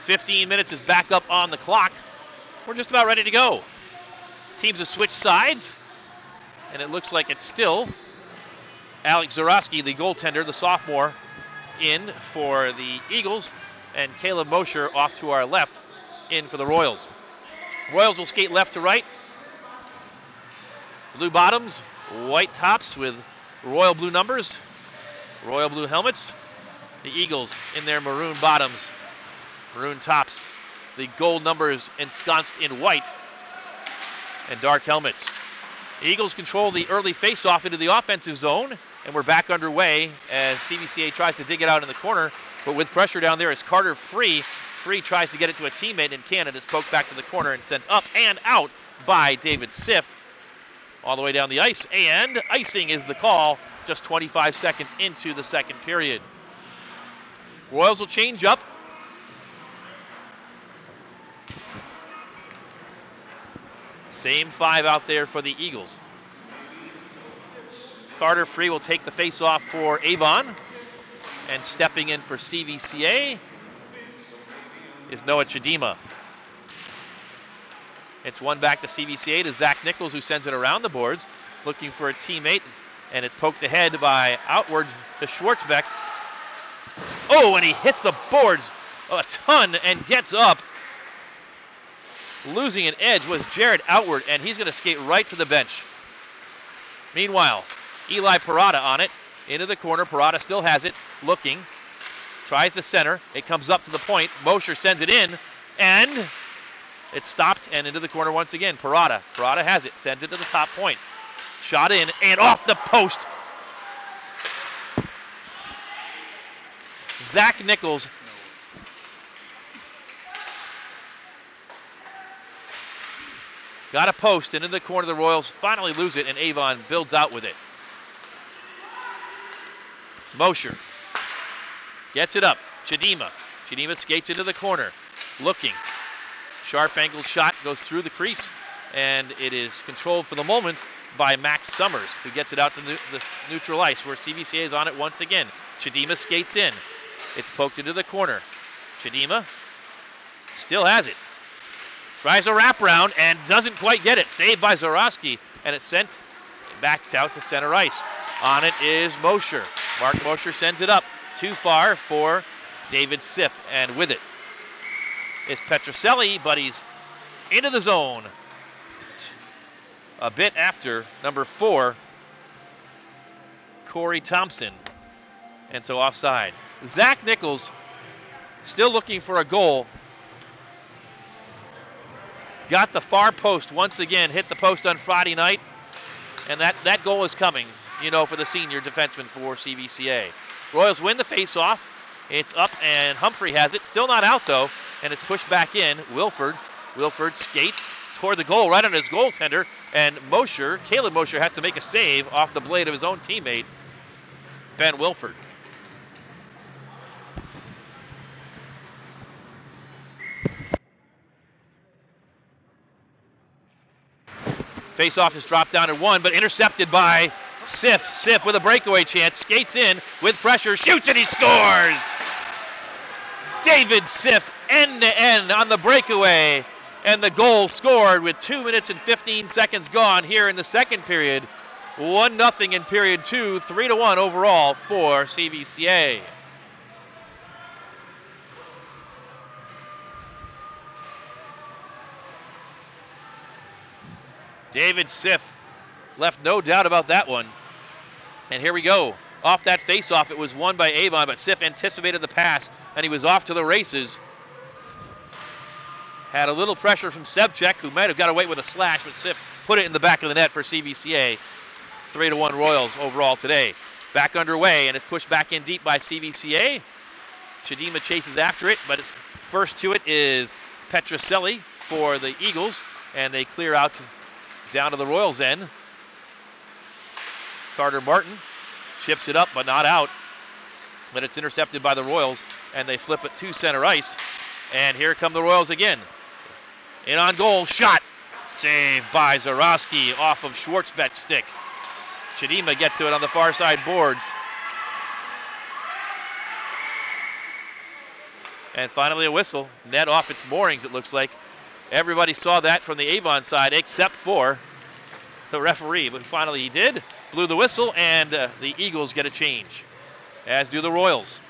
15 minutes is back up on the clock. We're just about ready to go. Teams have switched sides, and it looks like it's still Alex Zarowski, the goaltender, the sophomore, in for the Eagles, and Caleb Mosher off to our left in for the Royals. Royals will skate left to right. Blue bottoms, white tops with royal blue numbers, royal blue helmets. The Eagles in their maroon bottoms, maroon tops, the gold numbers ensconced in white, and dark helmets. The Eagles control the early face-off into the offensive zone, and we're back underway as CVCA tries to dig it out in the corner, but with pressure down there is Carter Free. Free tries to get it to a teammate in Canada. It's poked back to the corner and sent up and out by David Siff. All the way down the ice, and icing is the call just 25 seconds into the second period. Royals will change up. Same five out there for the Eagles. Carter Free will take the face-off for Avon, and stepping in for CVCA is Noah Chidima. It's one back to CVCA to Zach Nichols, who sends it around the boards, looking for a teammate, and it's poked ahead by outward to Schwartzbeck. Oh, and he hits the boards a ton and gets up. Losing an edge was Jared Outward, and he's going to skate right to the bench. Meanwhile, Eli Parada on it, into the corner. Parada still has it, looking, tries the center. It comes up to the point. Mosher sends it in, and it's stopped and into the corner once again. Parada has it, sends it to the top point. Shot in and off the post. Zach Nichols got a post and into the corner. The Royals finally lose it, and Avon builds out with it. Mosher gets it up. Chidima skates into the corner, looking. Sharp angle shot goes through the crease, and it is controlled for the moment by Max Summers, who gets it out to the neutral ice, where CVCA is on it once again. Chidima skates in. It's poked into the corner. Chidima still has it. Tries a wraparound and doesn't quite get it. Saved by Zarowski, and it's sent back out to center ice. On it is Mosher. Mark Mosher sends it up. Too far for David Siff, and with it is Petroselli, but he's into the zone a bit after number 4, Corey Thompson, and so offsides. Zach Nichols still looking for a goal. Got the far post once again, hit the post on Friday night, and that goal is coming, for the senior defenseman for CVCA. Royals win the face-off. It's up, and Humphrey has it. Still not out, though, and it's pushed back in. Wilford skates toward the goal, right on his goaltender, and Caleb Mosher has to make a save off the blade of his own teammate, Ben Wilford. Face-off is dropped down at 1, but intercepted by Sif. Sif with a breakaway chance, skates in with pressure, shoots, and he scores! David Sif, end-to-end on the breakaway, and the goal scored with 2 minutes and 15 seconds gone here in the second period. 1-0 in period 2, 3-1 overall for CVCA. David Sif left no doubt about that one. And here we go. Off that face-off, it was won by Avon, but Sif anticipated the pass, and he was off to the races. Had a little pressure from Sebchek, who might have got away with a slash, but Sif put it in the back of the net for CVCA. 3-1 Royals overall today. Back underway, and it's pushed back in deep by CVCA. Chidima chases after it, but it's first to it is Petroselli for the Eagles, and they clear out down to the Royals' end. Carter Martin chips it up, but not out. But it's intercepted by the Royals, and they flip it to center ice. And here come the Royals again. In on goal, shot. Saved by Zarowski off of Schwartzbeck's stick. Chidima gets to it on the far side boards. And finally a whistle. Net off its moorings, it looks like. Everybody saw that from the Avon side except for the referee. But finally he did. Blew the whistle, and the Eagles get a change, as do the Royals.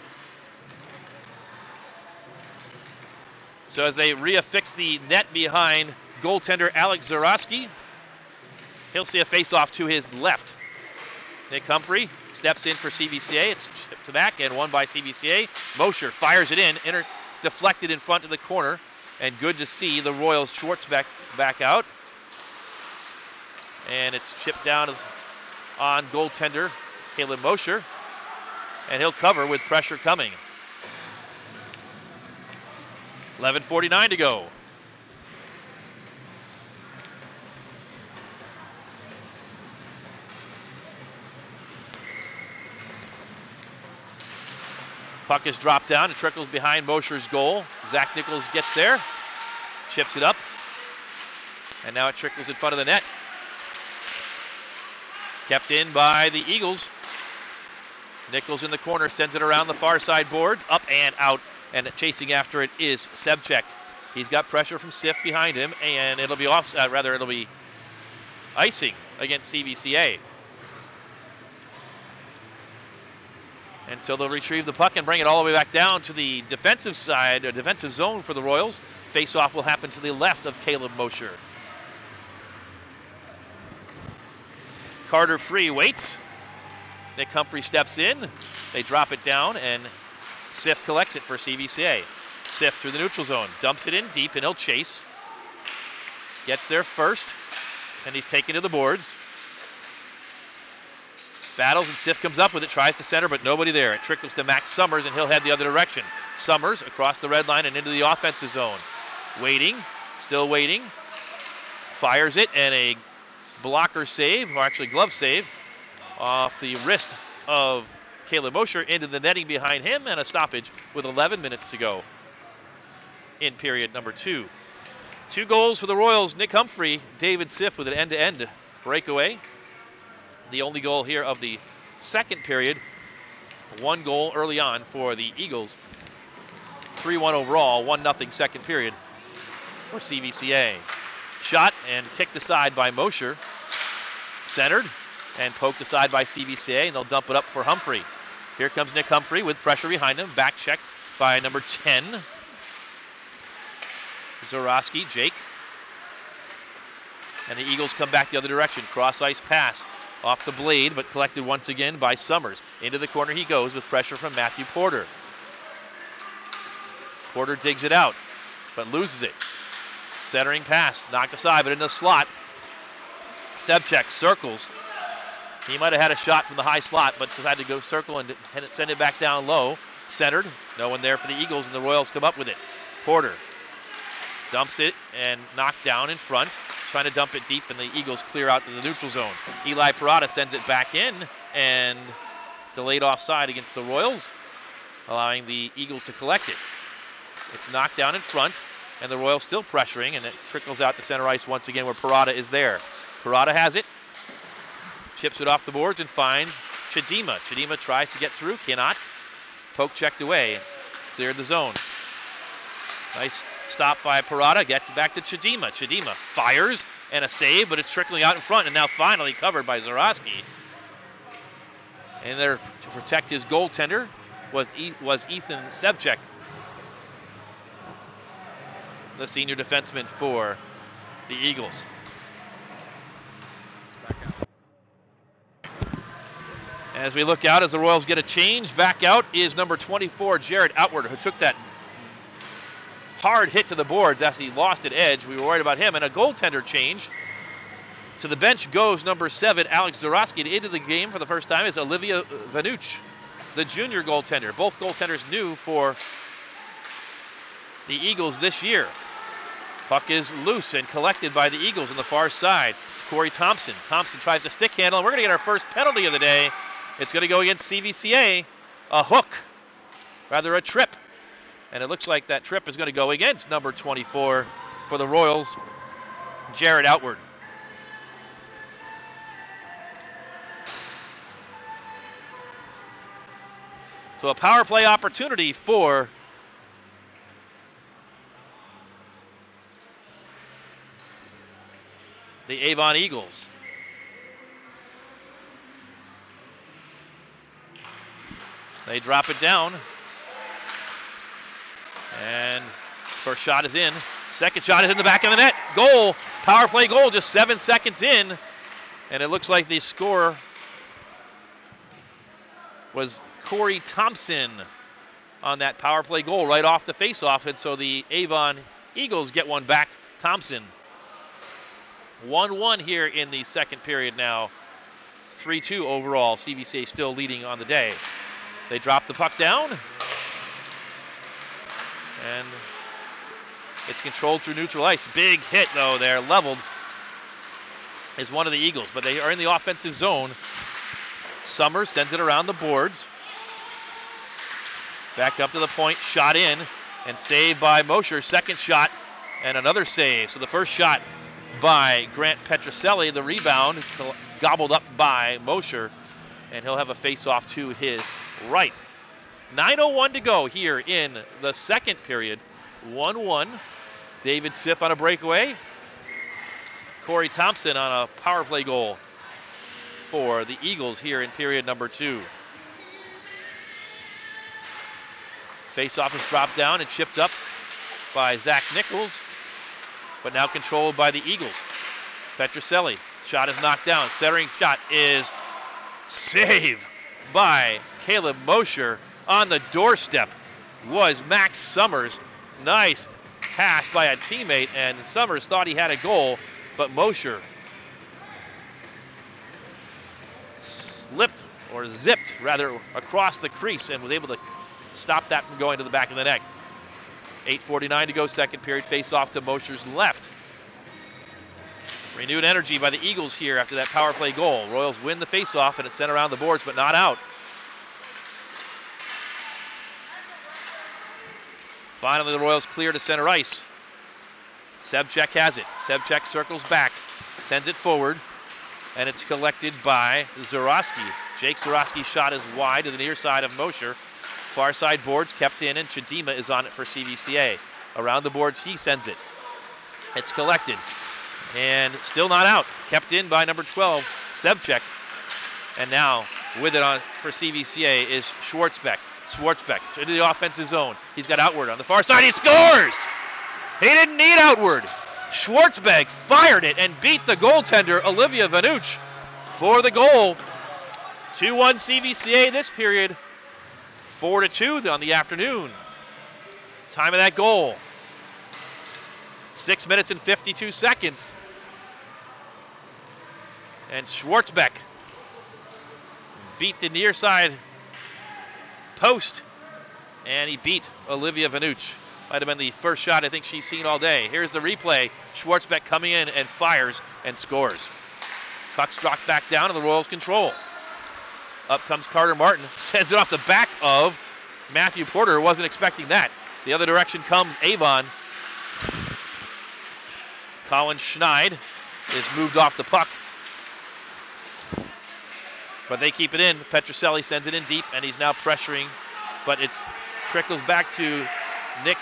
So as they reaffix the net behind goaltender Alex Zarowski, he'll see a face-off to his left. Nick Humphrey steps in for CVCA. It's chipped back and won by CVCA. Mosher fires it in, deflected in front of the corner, and good to see the Royals Schwartzbeck back out. And it's chipped down on goaltender Caleb Mosher, and he'll cover with pressure coming. 11:49 to go. Puck is dropped down. It trickles behind Mosher's goal. Zach Nichols gets there, chips it up, and now it trickles in front of the net. Kept in by the Eagles. Nichols in the corner sends it around the far side boards, up and out, and chasing after it is Sebchek. He's got pressure from Sif behind him, and it'll be it'll be icing against CVCA. And so they'll retrieve the puck and bring it all the way back down to the defensive side, or defensive zone for the Royals. Face-off will happen to the left of Caleb Mosher. Carter Free waits. Nick Humphrey steps in. They drop it down, and Sif collects it for CVCA. Sif through the neutral zone. Dumps it in deep, and he'll chase. Gets there first, and he's taken to the boards. Battles, and Sif comes up with it, tries to center, but nobody there. It trickles to Max Summers, and he'll head the other direction. Summers across the red line and into the offensive zone. Waiting, still waiting. Fires it, and a blocker save, or actually glove save, off the wrist of Caleb Mosher into the netting behind him, and a stoppage with 11 minutes to go in period number 2. 2 goals for the Royals. Nick Humphrey, David Sif with an end-to-end breakaway. The only goal here of the second period. 1 goal early on for the Eagles. 3-1 overall, 1-0 second period for CVCA. Shot and kicked aside by Mosher. Centered and poked aside by CVCA, and they'll dump it up for Humphrey. Here comes Nick Humphrey with pressure behind him. Back checked by number 10. Zarowski, Jake. And the Eagles come back the other direction. Cross-ice pass off the blade, but collected once again by Summers. Into the corner he goes with pressure from Matthew Porter. Porter digs it out, but loses it. Centering pass, knocked aside, but in the slot. Sebchek circles. He might have had a shot from the high slot, but decided to go circle and send it back down low. Centered, no one there for the Eagles, and the Royals come up with it. Porter dumps it and knocked down in front, trying to dump it deep, and the Eagles clear out to the neutral zone. Eli Parada sends it back in, and delayed offside against the Royals, allowing the Eagles to collect it. It's knocked down in front, and the Royals still pressuring, and it trickles out to center ice once again where Parada is there. Parada has it. Chips it off the boards and finds Chidima. Chidima tries to get through, cannot. Poke checked away. Cleared the zone. Nice stop by Parada. Gets it back to Chidima. Chidima fires and a save, but it's trickling out in front, and now finally covered by Zarowski. And there to protect his goaltender was Ethan Sebchek, the senior defenseman for the Eagles. As we look out, as the Royals get a change, back out is number 24, Jared Outward, who took that hard hit to the boards as he lost at edge. We were worried about him. And a goaltender change. To the bench goes number 7, Alex Zarowski. Into the game for the first time is Olivia Vanuch, the junior goaltender. Both goaltenders new for the Eagles this year. Puck is loose and collected by the Eagles on the far side. Corey Thompson. Thompson tries to stick handle, and we're going to get our first penalty of the day. It's going to go against CVCA. A hook, rather a trip. And it looks like that trip is going to go against number 24 for the Royals, Jared Outward. So a power play opportunity for the Avon Eagles. They drop it down. And first shot is in. Second shot is in the back of the net. Goal. Power play goal just 7 seconds in. And it looks like the scorer was Corey Thompson on that power play goal right off the faceoff. And so the Avon Eagles get one back. Thompson. 1-1 here in the second period now. 3-2 overall. CVCA still leading on the day. They drop the puck down. And it's controlled through neutral ice. Big hit, though, there. Leveled is one of the Eagles, but they are in the offensive zone. Summers sends it around the boards. Back up to the point. Shot in and saved by Mosher. Second shot and another save. So the first shot by Grant Petroselli. The rebound gobbled up by Mosher, and he'll have a face-off to his right. 9:01 to go here in the second period. 1-1. David Siff on a breakaway. Corey Thompson on a power play goal for the Eagles here in period number 2. Face-off is dropped down and chipped up by Zach Nichols, but now controlled by the Eagles. Petroselli. Shot is knocked down. Centering shot is saved by Caleb Mosher. On the doorstep was Max Summers. Nice pass by a teammate, and Summers thought he had a goal, but Mosher slipped, or zipped rather, across the crease and was able to stop that from going to the back of the net. 8:49 to go, second period. Face off to Mosher's left. Renewed energy by the Eagles here after that power play goal. Royals win the face-off, and it's sent around the boards, but not out. Finally, the Royals clear to center ice. Sebchek has it. Sebchek circles back, sends it forward, and it's collected by Zarowski. Jake Zarowski's shot is wide to the near side of Mosher. Far side boards kept in, and Chidima is on it for CVCA. Around the boards, he sends it. It's collected, and still not out. Kept in by number 12, Sebchek. And now, with it on for CVCA is Schwartzbeck. Schwartzbeck into the offensive zone. He's got Outward on the far side. He scores! He didn't need Outward. Schwartzbeck fired it and beat the goaltender, Olivia Vanuch, for the goal. 2-1 CVCA this period. 4-2 on the afternoon. Time of that goal. 6 minutes and 52 seconds. And Schwartzbeck beat the near side post, and he beat Olivia Vanuch. Might have been the first shot I think she's seen all day. Here's the replay. Schwartzbeck coming in and fires and scores. Puck's dropped back down and the Royals control. Up comes Carter Martin. Sends it off the back of Matthew Porter. Wasn't expecting that. The other direction comes Avon. Colin Schneid is moved off the puck. But they keep it in. Petrucelli sends it in deep, and he's now pressuring. But it trickles back to Nick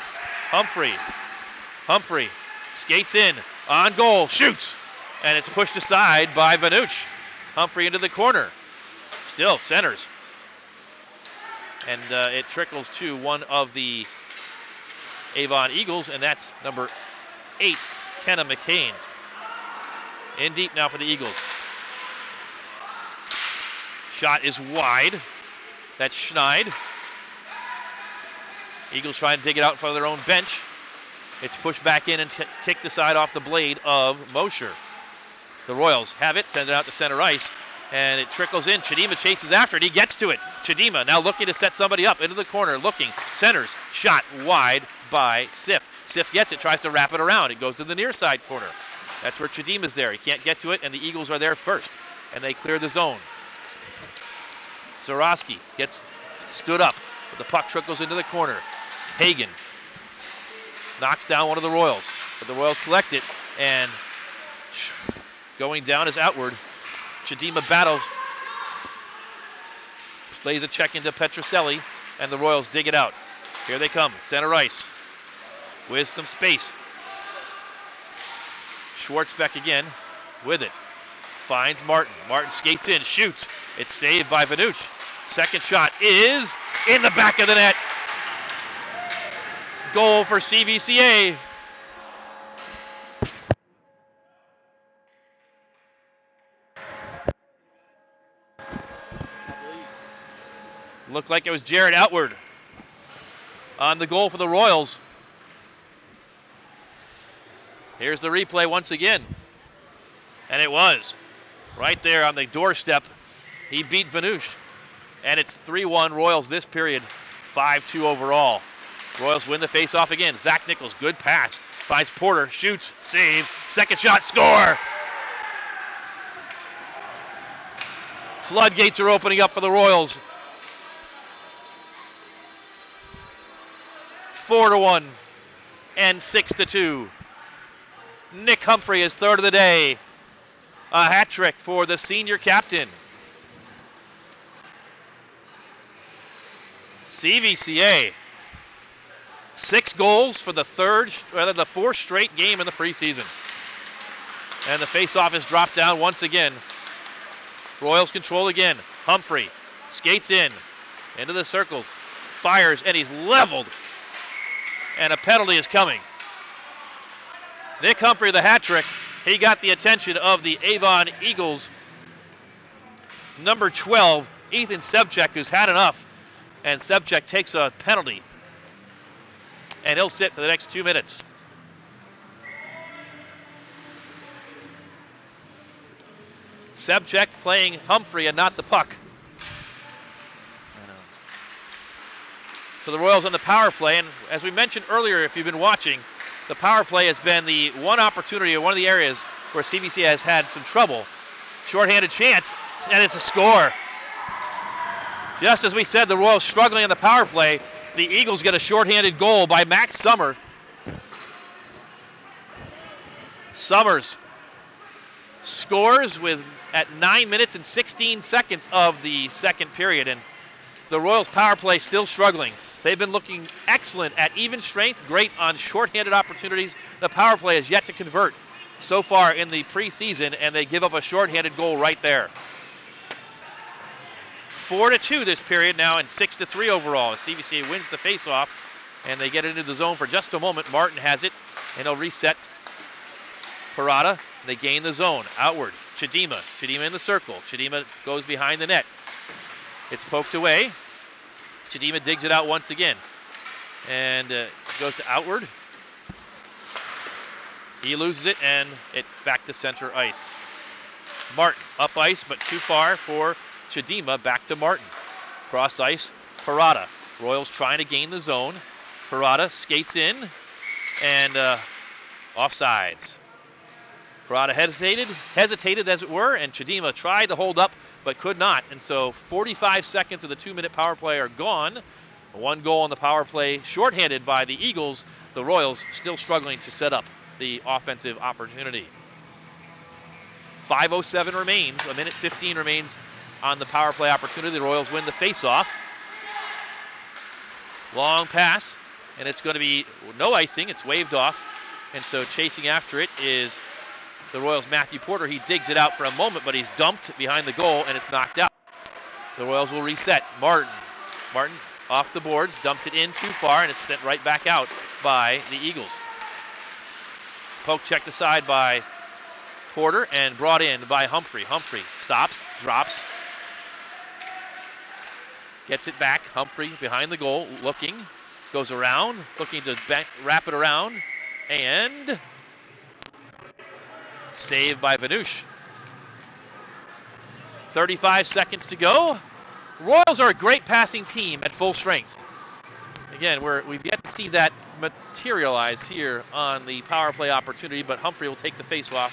Humphrey. Humphrey skates in, on goal, shoots, and it's pushed aside by Vanuch. Humphrey into the corner. Still centers. And it trickles to one of the Avon Eagles, and that's number 8, Kenna McCain. In deep now for the Eagles. Shot is wide. That's Schneid. Eagles trying to dig it out in front of their own bench. It's pushed back in and kicked aside off the blade of Mosher. The Royals have it, send it out to center ice, and it trickles in. Chidima chases after it. He gets to it. Chidima now looking to set somebody up into the corner, looking, centers, shot wide by Sif. Sif gets it, tries to wrap it around. It goes to the near side corner. That's where Chidima's there. He can't get to it, and the Eagles are there first, and they clear the zone. Zarowski gets stood up, but the puck trickles into the corner. Hagen knocks down one of the Royals, but the Royals collect it, and going down is outward. Chidima battles, plays a check into Petrucelli, and the Royals dig it out. Here they come, center ice, with some space. Schwartzbeck again with it. Finds Martin. Martin skates in, shoots. It's saved by Vanuch. Second shot is in the back of the net. Goal for CVCA. Looked like it was Jared Outward on the goal for the Royals. Here's the replay once again. And it was right there on the doorstep. He beat Vanuch. And it's 3-1 Royals this period, 5-2 overall. Royals win the face-off again. Zach Nichols, good pass. Finds Porter, shoots, save. Second shot, score! Floodgates are opening up for the Royals. 4-1 and 6-2. Nick Humphrey is third of the day. A hat trick for the senior captain. CVCA, 6 goals for the fourth straight game in the preseason. And the faceoff is dropped down once again. Royals control again. Humphrey skates into the circles, fires, and he's leveled. And a penalty is coming. Nick Humphrey, the hat trick. He got the attention of the Avon Eagles. Number 12, Ethan Sebchek, who's had enough. And Sebchek takes a penalty. And he'll sit for the next 2 minutes. Sebchek playing Humphrey and not the puck. So the Royals on the power play. And as we mentioned earlier, if you've been watching, the power play has been the one opportunity or one of the areas where CVCA has had some trouble. Shorthanded chance, and it's a score. Just as we said, the Royals struggling on the power play. The Eagles get a shorthanded goal by Max Summer. Summers scores at 9 minutes and 16 seconds of the second period, and the Royals power play still struggling. They've been looking excellent at even strength, great on shorthanded opportunities. The power play has yet to convert so far in the preseason, and they give up a shorthanded goal right there. 4-2 this period now, and 6-3 overall. CVCA wins the faceoff, and they get it into the zone for just a moment. Martin has it, and he'll reset. Parada, they gain the zone. Outward, Chidima. Chidima in the circle. Chidima goes behind the net. It's poked away. Chidima digs it out once again. And it goes to Outward. He loses it, and it's back to center ice. Martin up ice, but too far for Chidima. Back to Martin. Cross ice, Parada. Royals trying to gain the zone. Parada skates in, and offsides. Parada hesitated as it were, and Chidima tried to hold up, but could not. And so 45 seconds of the 2-minute power play are gone. 1 goal on the power play, shorthanded by the Eagles. The Royals still struggling to set up the offensive opportunity. 5:07 remains. A minute 15 remains on the power play opportunity. The Royals win the faceoff. Long pass, and it's going to be no icing. It's waved off, and so chasing after it is the Royals' Matthew Porter. He digs it out for a moment, but he's dumped behind the goal, and it's knocked out. The Royals will reset. Martin off the boards, dumps it in too far, and it's sent right back out by the Eagles. Poke checked aside by Porter and brought in by Humphrey. Humphrey stops, drops, gets it back. Humphrey behind the goal, looking, goes around, looking to wrap it around, and saved by Vanush. 35 seconds to go. Royals are a great passing team at full strength. Again, we've yet to see that materialize here on the power play opportunity, but Humphrey will take the faceoff,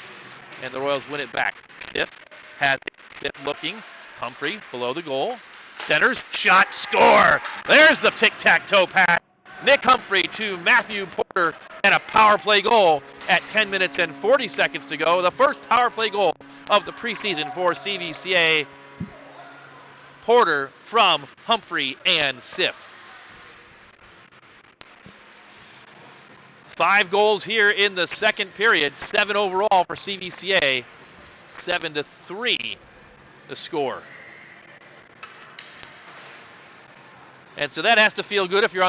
and the Royals win it back. Stiff has it looking. Humphrey below the goal. Centers, shot, score. There's the tic-tac-toe pass. Nick Humphrey to Matthew Porter, and a power play goal at 10 minutes and 40 seconds to go. The first power play goal of the preseason for CVCA. Porter from Humphrey and Sif. 5 goals here in the second period, 7 overall for CVCA, 7-3 the score. And so that has to feel good if you're on the